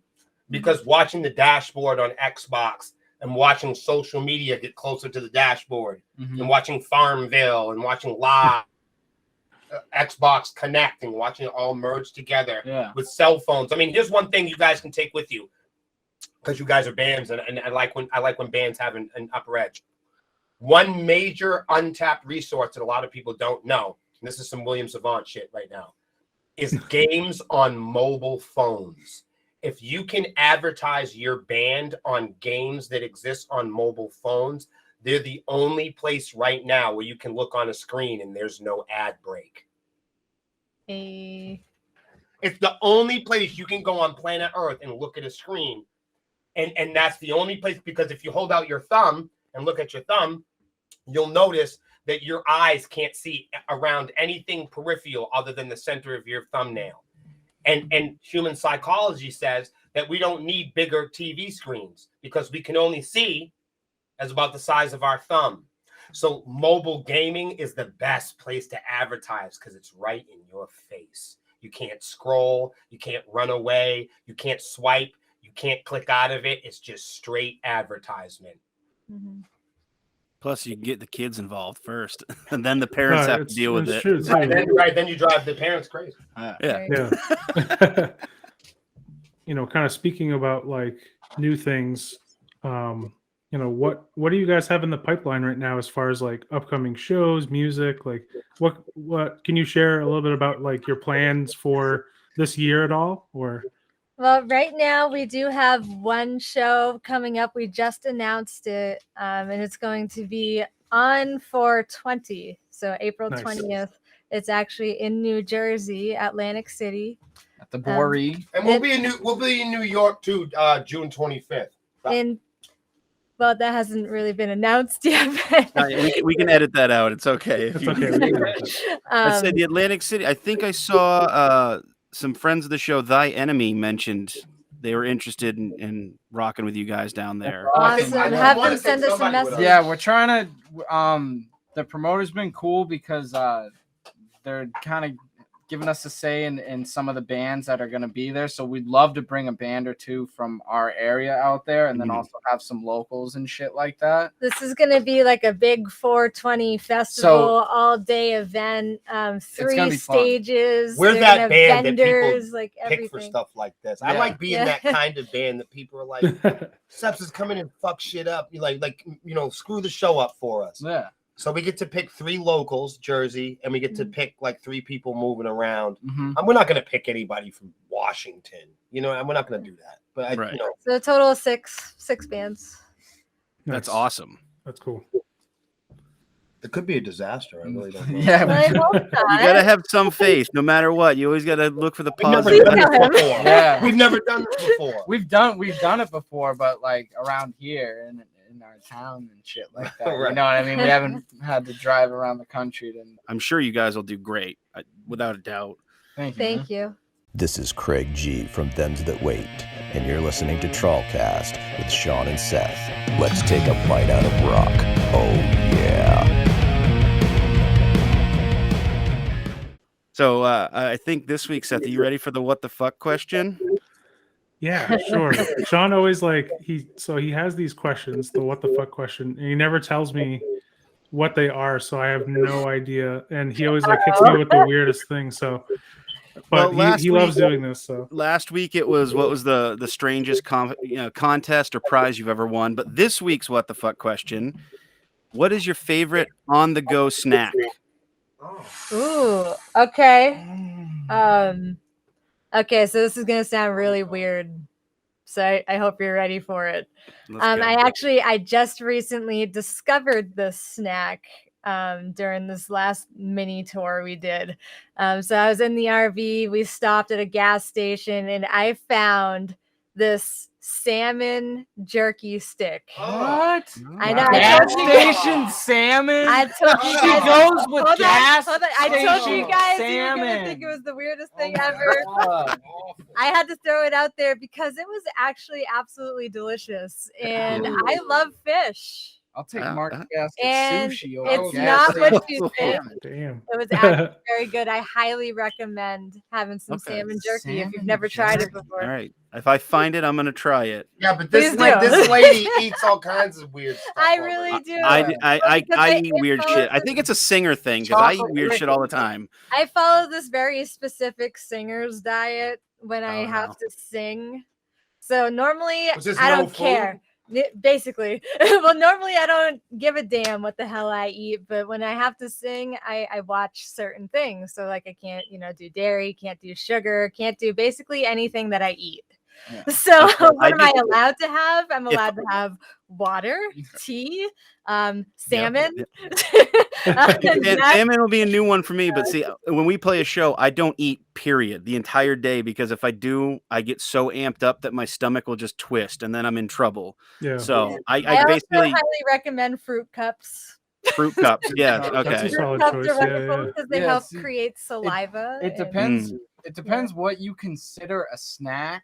because watching the dashboard on Xbox and watching social media get closer to the dashboard and watching Farmville and watching live Xbox Connect and watching it all merge together with cell phones. I mean, here's one thing you guys can take with you because you guys are bands, and I like when bands have an upper edge. One major untapped resource that a lot of people don't know, and this is some William Savant shit right now, is games on mobile phones. If you can advertise your band on games that exist on mobile phones, they're the only place right now where you can look on a screen and there's no ad break. It's the only place you can go on planet Earth and look at a screen. And that's the only place, because if you hold out your thumb and look at your thumb, you'll notice that your eyes can't see around anything peripheral other than the center of your thumbnail. And human psychology says that we don't need bigger TV screens because we can only see as about the size of our thumb. So mobile gaming is the best place to advertise because it's right in your face. You can't scroll, you can't run away, you can't swipe, you can't click out of it. It's just straight advertisement. Plus, you get the kids involved first, and then the parents have to deal with it. True, Then you drive the parents crazy. Yeah. Kind of speaking about like new things, what do you guys have in the pipeline right now as far as like upcoming shows, music? Like what can you share a little bit about like your plans for this year at all? Or Well, right now we do have one show coming up. We just announced it, and it's going to be on 4/20, so April 20th. It's actually in New Jersey, Atlantic City, at the Bowery, and we'll be in New York too, June 25th. Well, that hasn't really been announced yet. We can edit that out. It's okay. it's okay. I said the Atlantic City. I think I saw some friends of the show, Thy Enemy, mentioned they were interested in rocking with you guys down there. Awesome. Have them send us a message. Yeah, we're trying to. The promoter's been cool because they're kind of giving us a say in some of the bands that are going to be there. So we'd love to bring a band or two from our area out there, and then also have some locals and shit like that. This is going to be like a big 420 festival, all-day event, 3 stages. We're that band vendors, that people like pick for stuff like this. I Yeah. like being that kind of band that people are like, Sepsiss coming and fuck shit up. You like screw the show up for us. Yeah. So we get to pick 3 locals, Jersey, and we get to pick like 3 people moving around. Mm-hmm. And we're not going to pick anybody from Washington, and we're not going to do that. But Right. So a total of six bands. That's awesome. That's cool. It could be a disaster. I really don't know. Yeah. Well, I hope You not. gotta have some faith, no matter what. You always gotta look for the We've never positive. done this before. Yeah. We've never done this before. We've done it before, but like around here in our town and shit like that. Right. You know what I mean? We haven't had to drive around the country to. I'm sure you guys will do great, without a doubt. Thank you. This is Craig G from Thems That Wait, and you're listening to TrawlCast with Sean and Seth. Let's take a bite out of rock. Oh yeah. So I think this week, Seth, are you ready for the what the fuck question? Yeah, sure. Sean always he has these questions, the what the fuck question, and he never tells me what they are, so I have no idea. And he always hits me with the weirdest thing. So, but he loves doing this. So last week it was what was the strangest contest or prize you've ever won. But this week's what the fuck question: what is your favorite on the go snack? Ooh, okay. Okay, so this is gonna sound really weird. So I hope you're ready for it. I just recently discovered this snack during this last mini tour we did. So I was in the RV, we stopped at a gas station, and I found this salmon jerky stick. What? I know. Gas station salmon. I told you She guys. goes with Hold on, gas. hold on. I told you station guys you were salmon. gonna think it was the weirdest thing ever. God. I had to throw it out there because it was actually absolutely delicious, and I love fish. I'll take Ah, Mark ah. Gasket And sushi over it's gas not what station. you think. Damn. It was actually very good. I highly recommend having some Okay. salmon jerky if you've Salmon never tried it jerky. before. All right. If I find it, I'm gonna try it. Yeah, but Please this like do. this lady eats all kinds of weird stuff. I already. really do. I Because eat weird follows shit. I this- think it's a singer thing because I eat Chocolate weird liquor. shit all the time. I follow this very specific singer's diet when I Oh, have no. to sing. So normally Was this I no don't food? care. Basically, well, normally I don't give a damn what the hell I eat, but when I have to sing, I watch certain things. So like I can't, do dairy, can't do sugar, can't do basically anything that I eat. Yeah. So Okay, what I am I do- allowed to have? I'm If- allowed to have water, tea, salmon. Salmon will be a new one for me, but see, when we play a show, I don't eat period the entire day because if I do, I get so amped up that my stomach will just twist and then I'm in trouble. Yeah. So I I also basically highly recommend fruit cups. fruit cups. Yeah, That's okay. a Fruit solid cups choice. are Yeah, wonderful yeah. because they Yeah, help see, create saliva. It and- depends. Mm. It depends what you consider a snack.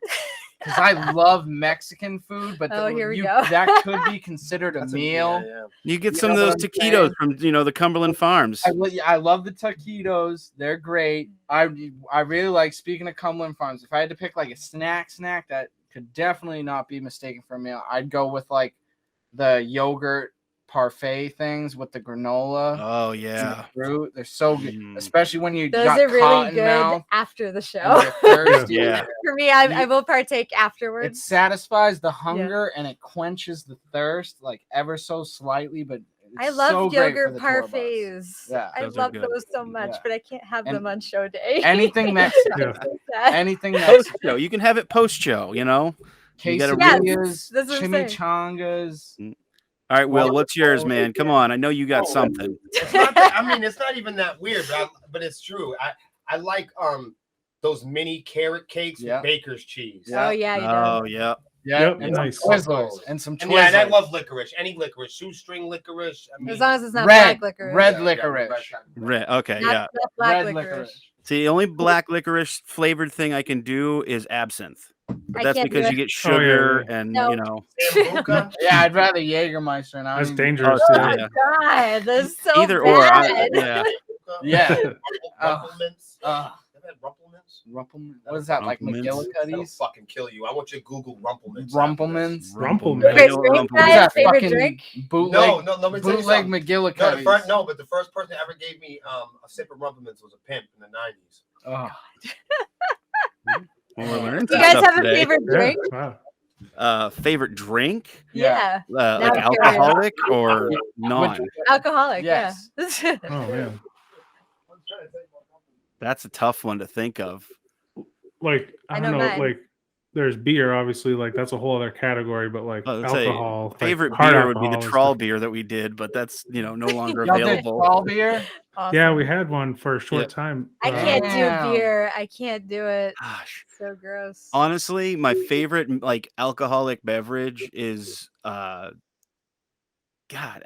Because I love Mexican food, but Oh, here we go. that could be considered a That's meal. yeah. You get You some of know those what I'm taquitos saying? from the Cumberland Farms. I love the taquitos. They're great. I really like, speaking of Cumberland Farms, if I had to pick like a snack that could definitely not be mistaken for a meal, I'd go with like the yogurt parfait things with the granola. Oh and yeah. the fruit. They're so good, Mm. especially when you Those got are really cotton good mouth after the and show. you're thirsty. Yeah. For me, I will partake It afterwards. satisfies the hunger and it quenches the thirst like ever so slightly, but it's I love so great for yogurt the tour bus. parfaits. Yeah. I Those are love good. those so much, Yeah. but I can't have And them on show day. anything Mexican. Yeah. So sad. Anything Post Mexican. show. You can have it post show, You gotta Quesadillas, Yes, that's what I'm saying. chimichangas. All right, Will, what's yours, man? Come on. I know you got something. It's not that, I mean, it's not even that weird, but it's true. I like those mini carrot cakes Yeah. with baker's cheese. Yeah. Oh yeah, you Oh know. yeah. Yeah, Yep, and nice. some Twizzlers. And some And yeah, and I Twizzlers. love licorice. Any licorice, shoestring licorice. I mean, As long as it's not Red, black licorice. red yeah, licorice. Red. Okay, Not, yeah. not black Red licorice. licorice. See, the only black licorice flavored thing I can do is absinthe. But I that's can't do because it. you get sugar and No. Sambuca. Yeah, I'd rather Jägermeister. And I That's don't even- dangerous. Oh, yeah. yeah. God, that's so Either or. bad. Yeah. Yeah. Rumplements. Have had Rumplements? Rumpelman. What is that? Like Rumplemans. That'll McGillicuddy's? fucking kill you. I want you to Google Rumplements. Rumplemans. Rumpelman. I Favorite know drink, Rumpelman. What is guys? that Favorite fucking drink? bootleg? No, let me tell you Bootleg something. McGillicuddy's. But the first person that ever gave me a sip of Rumplements was a pimp in the 90s. Oh. Well, we're learning You some guys stuff have a today. favorite Yeah, drink? Wow. Favorite drink? Yeah. Yeah. Like I'm curious. alcoholic or non? Alcoholic, Yes. yeah. Oh man. That's a tough one to think of. Like I I don't know know. mine. Like there's beer, obviously. Like that's a whole other category. But like I would say alcohol, like, favorite hard beer would be the alcohol is Trawl beer that we did, but that's no longer Y'all did available. Trawl beer? Awesome. Yeah, we had one for a short Yep. time. I can't Damn. do beer. I can't do it. Gosh. So gross. Honestly, my favorite like alcoholic beverage is God.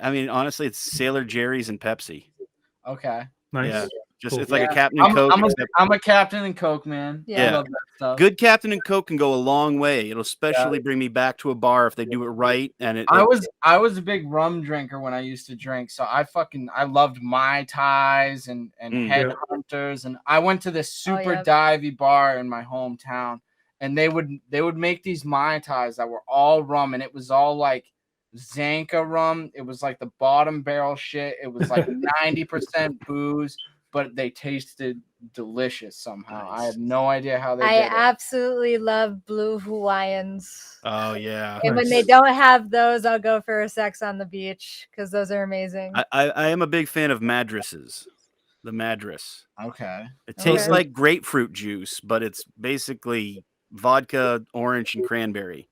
I mean, honestly, it's Sailor Jerry's and Pepsi. Okay. Nice. Yeah. Just Cool. it's like Yeah. a Captain and Coke. except I'm a Captain and Coke man. Yeah. I love that stuff. good Captain and Coke can go a long way. It'll especially bring me back to a bar if they do it right. And I was a big rum drinker when I used to drink, so I loved Mai Tais and Mm. Headhunters, and I went to this super yeah. divey bar in my hometown, and they would make these Mai Tais that were all rum, and it was all like Zanka rum. It was like the bottom barrel shit. It was like 90% booze, but they tasted delicious somehow. I have no idea how they I did it. absolutely love blue Hawaiians. Oh yeah. And when they Nice. don't have those, I'll go for a sex on the beach because those are amazing. I am a big fan of Madresses. The Madras. Okay. It tastes Okay. like grapefruit juice, but it's basically vodka, orange, and cranberry.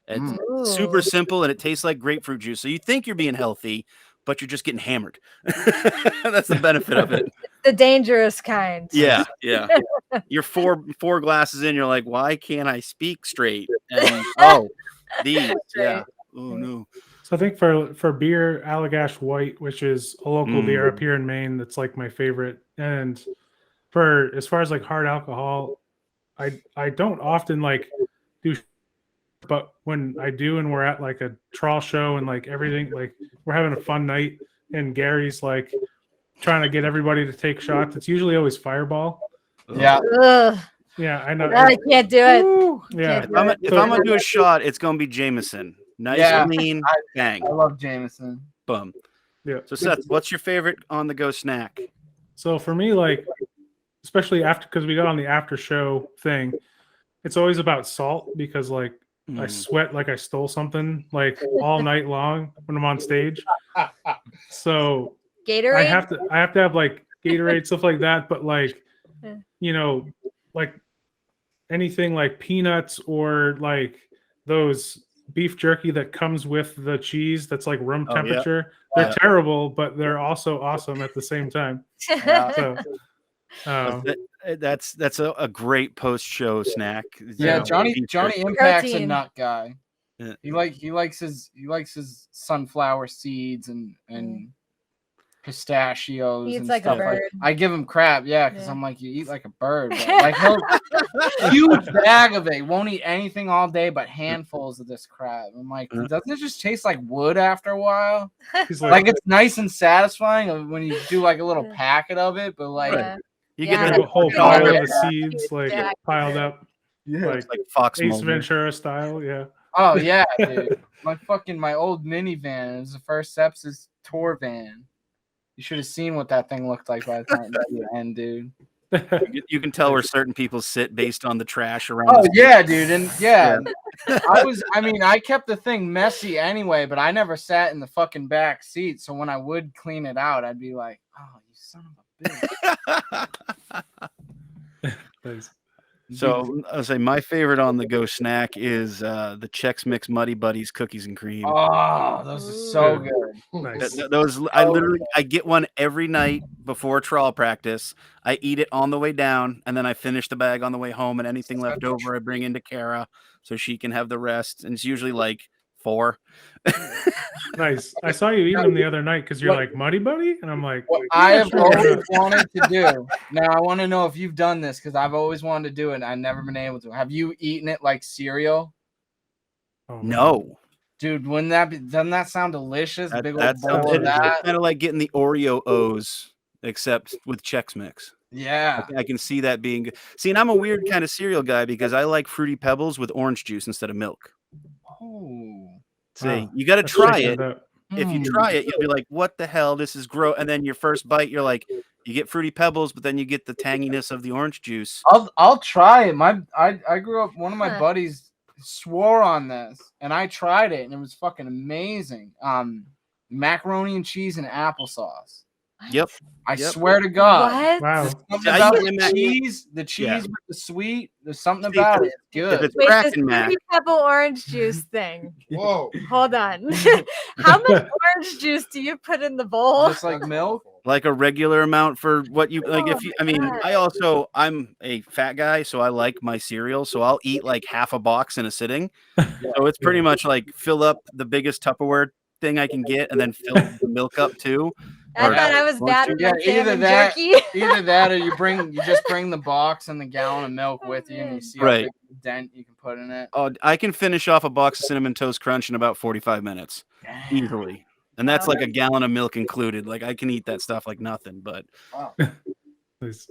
It's Mm. super Ooh. simple and it tastes like grapefruit juice. So you think you're being healthy, but you're just getting hammered. That's the benefit of it. The dangerous kind. Yeah, yeah. You're four glasses in, you're like, why can't I speak straight? And these, yeah. Oh no. So I think for beer, Allagash White, which is a local beer up here in Maine, that's like my favorite. And for as far as like hard alcohol, I don't often like do But when I do, and we're at like a trawl show and like everything, like we're having a fun night, and Gary's like trying to get everybody to take shots. It's usually always Fireball. Yeah. Ugh, Yeah, I know. I can't do it. Yeah. Can't If I'm, do it. if I'm gonna do a shot, it's gonna be Jameson. Nice, Yeah. clean, bang, I love Jameson. boom. Yeah. So Seth, what's your favorite on the go snack? So for me, like, especially after, because we got on the after show thing, it's always about salt because like I sweat like I stole something like all night long when I'm on stage. So Gatorade. I have to have like Gatorade, stuff like that, but like, Yeah. you know, like anything like peanuts or like those beef jerky that comes with the cheese that's like room Oh, yeah. temperature. They're terrible, but they're also awesome at the same time. So That's a great post show snack. Yeah, Johnny Impact's a Protein. nut guy. Yeah. He likes his sunflower seeds and pistachios He eats and like a stuff bird. I give him crap, because Yeah. I'm like, you eat like a bird. But like huge bag of it. He won't eat anything all day but handfuls of this crap. I'm like, doesn't it just taste like wood after a while? he's Like it's nice and satisfying when you do like a little packet of it, but like Yeah. You Yeah. get a whole the pile Yeah. of the seeds like Yeah. piled up, like like Fox Ace Mulder. Ventura style. Yeah. oh yeah, dude. My old minivan. It was the first Sepsiss tour van. You should have seen what that thing looked like by the time at the end, dude. You can tell where certain people sit based on the trash around. Oh the- yeah, dude, and I kept the thing messy anyway, but I never sat in the fucking back seat. So when I would clean it out, I'd be like, "Oh, you son of a bitch!" Nice. So I'll say my favorite on the go snack is the Chex Mix Muddy Buddies cookies and cream. Oh, those are so Ooh. good. Nice. Those I get one every night before trawl practice. I eat it on the way down, and then I finish the bag on the way home. And anything left over, I bring into Kara so she can have the rest. And it's usually like 4. Nice. I saw you eating them the other night because you're like Muddy Buddy, and I'm like, What I have sure. always wanted to do. Now I want to know if you've done this because I've always wanted to do it. And I've never been able to. Have you eaten it like cereal, oh, man. No, dude? Doesn't that sound delicious? A big old that's bowl of that. kind of like getting the Oreo O's, except with Chex Mix. Yeah. I can see that being good. See, and I'm a weird kind of cereal guy because I like Fruity Pebbles with orange juice instead of milk. Oh. See, Wow. you got to Let's try check it. that out. If you try it, you'll be like, "What the hell? This is gross." And then your first bite, you're like, you get Fruity Pebbles, but then you get the tanginess of the orange juice. I'll try it. I grew up. One of my Huh. buddies swore on this, and I tried it, and it was fucking amazing. Macaroni and cheese and applesauce. Yep. I Yep. swear to God. What? Wow. There's something See, I about eat the them at- cheese, Yeah. with the sweet. There's something See, about if it. It's good. If it's Wait, this Kraken Mac, Fruity Pebble orange juice thing. Whoa. Hold on. How much orange juice do you put in the bowl? Just like milk. like a regular amount for what you like. If you, I mean, God. I'm a fat guy, so I like my cereal, so I'll eat like half a box in a sitting. So it's pretty much like fill up the biggest Tupperware thing I can get, and then fill the milk up too. I Or- thought I was bad at Yeah, my either salmon that- jerky. Either that, or you just bring the box and the gallon of milk with you, and you see Right. how big a dent you can put in it. Oh, I can finish off a box of Cinnamon Toast Crunch in about 45 minutes easily, and that's like a gallon of milk included. Like I can eat that stuff like nothing. But Nice.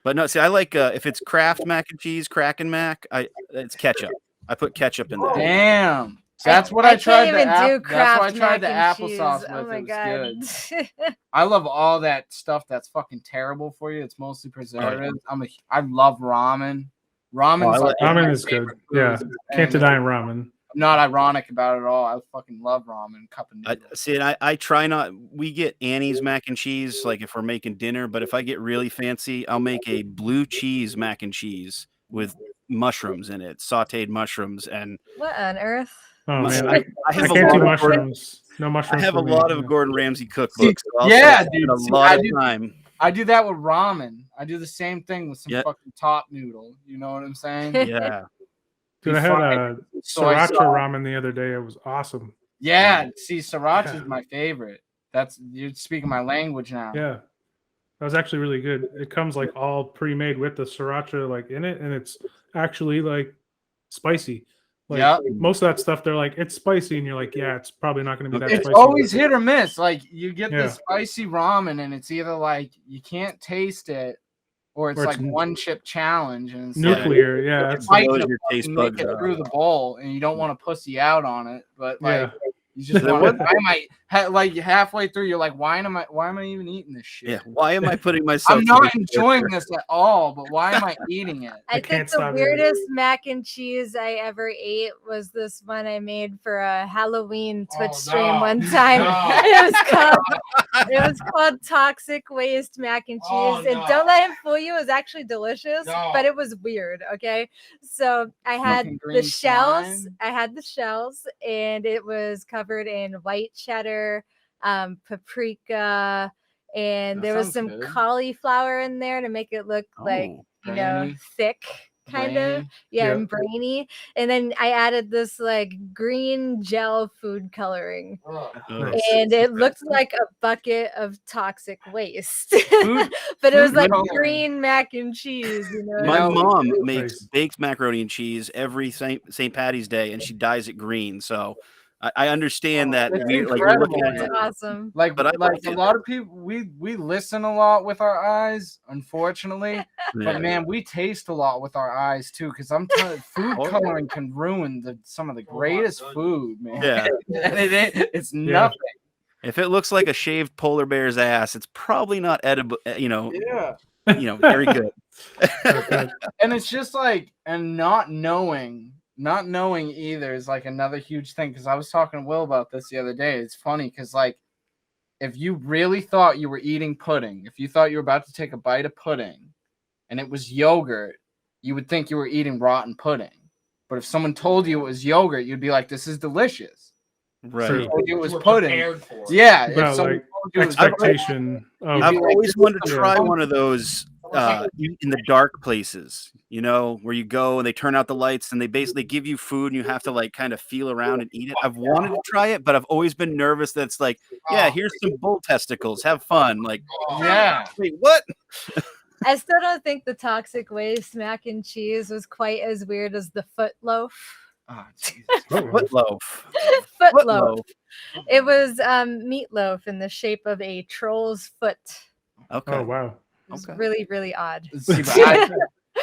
no, see, I like if it's Kraft mac and cheese, Kraken Mac. It's ketchup. I put ketchup in there. Damn. That's what I tried. Can't even do That's why I Kraft tried the mac and cheese. applesauce with. Oh my It was god. good. I love all that stuff that's fucking terrible for you. It's mostly preservatives. I love ramen. Ramen's I like Ramen my is good. favorite Yeah. foods, Can't and deny ramen. I'm not ironic about it at all. I fucking love ramen. Cup of noodles. See, and I try not. We get Annie's mac and cheese, like if we're making dinner. But if I get really fancy, I'll make a blue cheese mac and cheese with mushrooms in it, sautéed mushrooms, and What on earth? Oh man, I I have a can't lot do of Gordon, mushrooms. No mushrooms. I have a for me, lot yeah. of Gordon Ramsay cookbooks. So I'll yeah, spend dude. a See, lot I of do- time. I do that with ramen. I do the same thing with some Yep. fucking top noodle. You know what I'm saying? Yeah, Dude, I had a Soy sriracha sauce. ramen the other day. It was awesome. Yeah. See, sriracha is Yeah. my favorite. You're speaking my language now. Yeah, that was actually really good. It comes like all pre-made with the sriracha like in it, and it's actually like spicy. Like Yeah. most of that stuff, they're like, it's spicy, and you're like, yeah, it's probably not going to be that It's spicy. always hit or miss. Like you get Yeah. the spicy ramen, and it's either like you can't taste it, or it's Or like it's one chip challenge, and it's like nuclear. Yeah, you're that's fighting Those to your taste fucking buds make it are. through the bowl, and you don't want to pussy out on it, but like. yeah. You just There want was- to. Like halfway through, you're like, why am I even eating this shit? Yeah. Why am I putting myself? I'm through not this enjoying torture? this at all. But why am I eating it? I can't think the stop eating. weirdest mac and cheese I ever ate was this one I made for a Halloween Twitch stream one time. It was called Toxic Waste Mac and Cheese. And don't let him fool you, it was actually delicious, but it was weird. Okay. So I had Fucking the green shells. slime. I had the shells, and it was covered in white cheddar, paprika, and That there was sounds some good. cauliflower in there to make it look like, Oh, you know, Brainy. thick kind of. Brainy. Yeah, Yeah. and brainy. And then I added this like green gel food coloring. Nice. And it looked like a bucket of toxic waste. Food- but it was food like coloring. green mac and cheese, you know. My mom Nice. makes baked macaroni and cheese every St. Patty's Day, and she dyes it green. So I understand that. It's Like you're looking incredible, at It's it. awesome. Like, But I like like a it. lot of people, we listen a lot with our eyes, unfortunately. Yeah. But man, we taste a lot with our eyes too. Because I'm telling you, food Oh, yeah. coloring can ruin some of the greatest food, man. Yeah. And it's nothing. If it looks like a shaved polar bear's ass, it's probably not edible. Yeah. Very good. Okay. And it's just like, and not knowing either is like another huge thing. Because I was talking to Will about this the other day. It's funny because like, if you really thought you were eating pudding, if you thought you were about to take a bite of pudding, and it was yogurt, you would think you were eating rotten pudding. But if someone told you it was yogurt, you'd be like, "This is delicious." Right. True. Told you it was pudding. Yeah. If About, someone like, told you it was Expectation. Of, I've like, always wanted to yeah. try one of those in the dark places, where you go and they turn out the lights and they basically give you food and you have to like kind of feel around and eat it. I've wanted to try it, but I've always been nervous that it's like, yeah, here's some bull testicles, have fun. Like, yeah. wait, what? I still don't think the toxic waste mac and cheese was quite as weird as the foot loaf. Oh, Jesus. Foot loaf. Foot loaf. It was meatloaf in the shape of a troll's foot. Okay. oh wow. It was Okay. really, really odd. See, but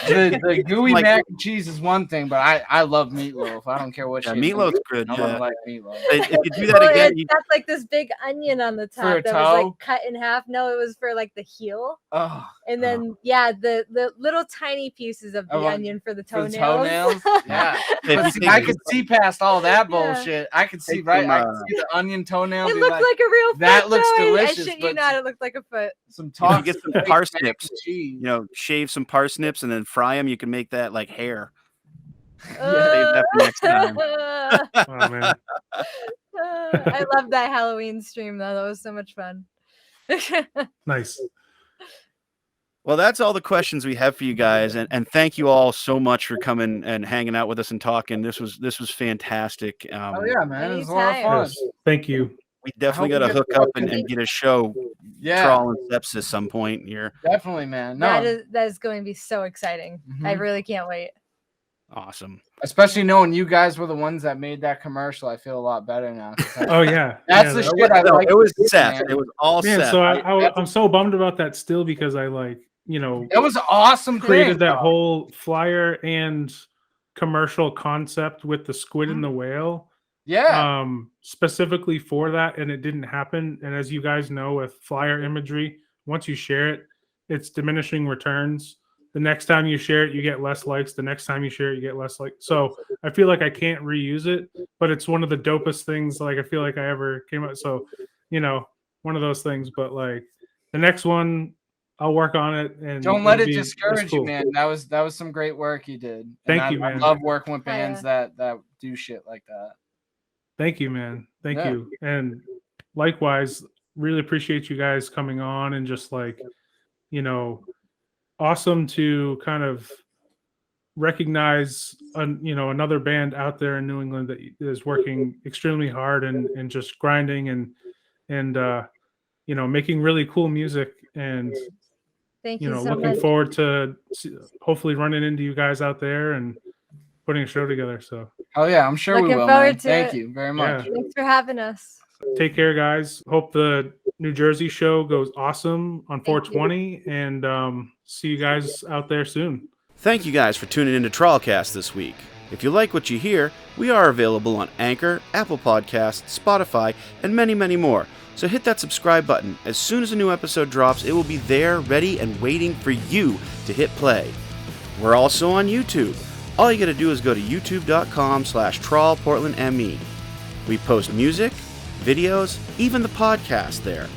the gooey Like- mac and cheese is one thing, but I love meatloaf. I don't care what Yeah, shit. meatloaf's good. I Yeah. like meatloaf. If you do that Well, again, it got like this big onion on the For a top that was toe? like cut in half. No, it was for like the heel. Oh, And then the little tiny pieces of the Oh, onion for the for the toenails. toenails? Yeah. If you But see, take- I could see past all that Yeah. bullshit. I could see Take right. some, I could see the onion toenail. It be looked like a real foot. that looks though. I delicious, shit you but- not, it looked like a foot. some If you toxic get some baked mac parsnips, and cheese. shave some parsnips and then fry them, you can make that like hair. Save that for next time. Oh man. I love that Halloween stream though. That was so much fun. Nice. Well, that's all the questions we have for you guys, and thank you all so much for coming and hanging out with us and talking. This was fantastic. Oh yeah, man, it was a lot of Anytime. fun. Yes. Thank you. We definitely I got hope to we hook up get- and get a show, Yeah, Trawl and Sepsiss some point here. definitely, man. No, That is going to be so exciting. I Mhm. really can't wait. Awesome. especially knowing you guys were the ones that made that commercial. I feel a lot better now. 'cause I- Oh yeah. That's yeah, the that- shit I No, like. it was to do, Seth. man. It was all Man, Seth. so I'm so bummed about that still because I It was an awesome created thing. that whole flyer and commercial concept with the squid and the whale Yeah, specifically for that, and it didn't happen. And as you guys know, with flyer imagery, once you share it, it's diminishing returns. The next time you share it, you get less likes. The next time you share it, you get less likes. So I feel like I can't reuse it, but it's one of the dopest things I feel like I ever came out. So, one of those things. But like the next one, I'll work on it. And don't let it'll it be- it's discourage you, cool. man. That was some great work you did. And Thank you, I man. love working with Oh, yeah. bands that do shit like that. Thank you, man. Thank Yeah. you. And likewise, really appreciate you guys coming on and just awesome to kind of recognize another band out there in New England that is working extremely hard and just grinding and making really cool music and Thank you so looking much. forward to hopefully running into you guys out there and putting a show together. So Oh yeah, I'm sure we Looking will. forward Man. to Thank it. you very much. Yeah. Thanks for having us. take care, guys. Hope the New Jersey show goes awesome on Thank you. 420, and see you guys out there soon. Thank you guys for tuning into TrawlCast this week. If you like what you hear, we are available on Anchor, Apple Podcasts, Spotify, and many, many more. So hit that subscribe button. As soon as a new episode drops, it will be there, ready, and waiting for you to hit play. We're also on YouTube. All you gotta do is go to youtube.com/TrawlPortlandME. We post music, videos, even the podcast there.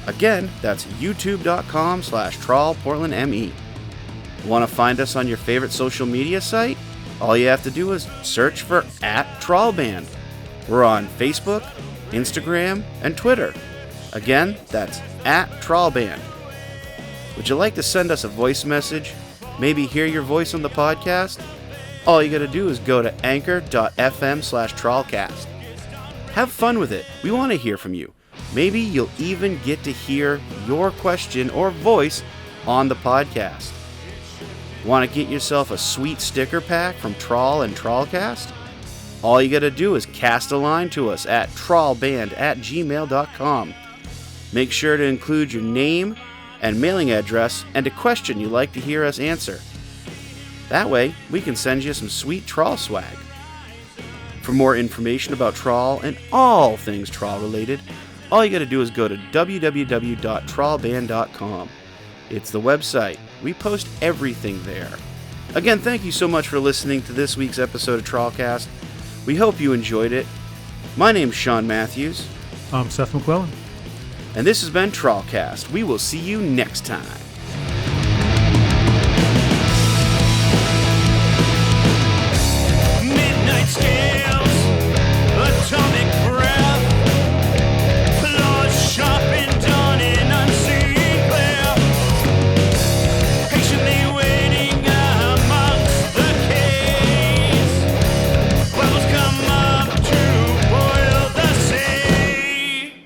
Again, that's youtube.com/TrawlPortlandME. Want to find us on your favorite social media site? All you have to do is search for @TrawlBand. We're on Facebook, Instagram, and Twitter. Again, that's @TrawlBand. Would you like to send us a voice message? Maybe hear your voice on the podcast? All you gotta do is go to anchor.fm/TrawlCast. Have fun with it. We want to hear from you. Maybe you'll even get to hear your question or voice on the podcast. Want to get yourself a sweet sticker pack from Trawl and TrawlCast? All you gotta do is cast a line to us at trawlband@gmail.com. Make sure to include your name and mailing address and a question you'd like to hear us answer. That way, we can send you some sweet Trawl swag. For more information about Trawl and all things Trawl related, all you gotta do is go to www.trawlband.com. It's the website. We post everything there. Again, thank you so much for listening to this week's episode of TrawlCast. We hope you enjoyed it. My name's Sean Matthews, I'm Seth McClellan. and this has been TrawlCast. We will see you next time.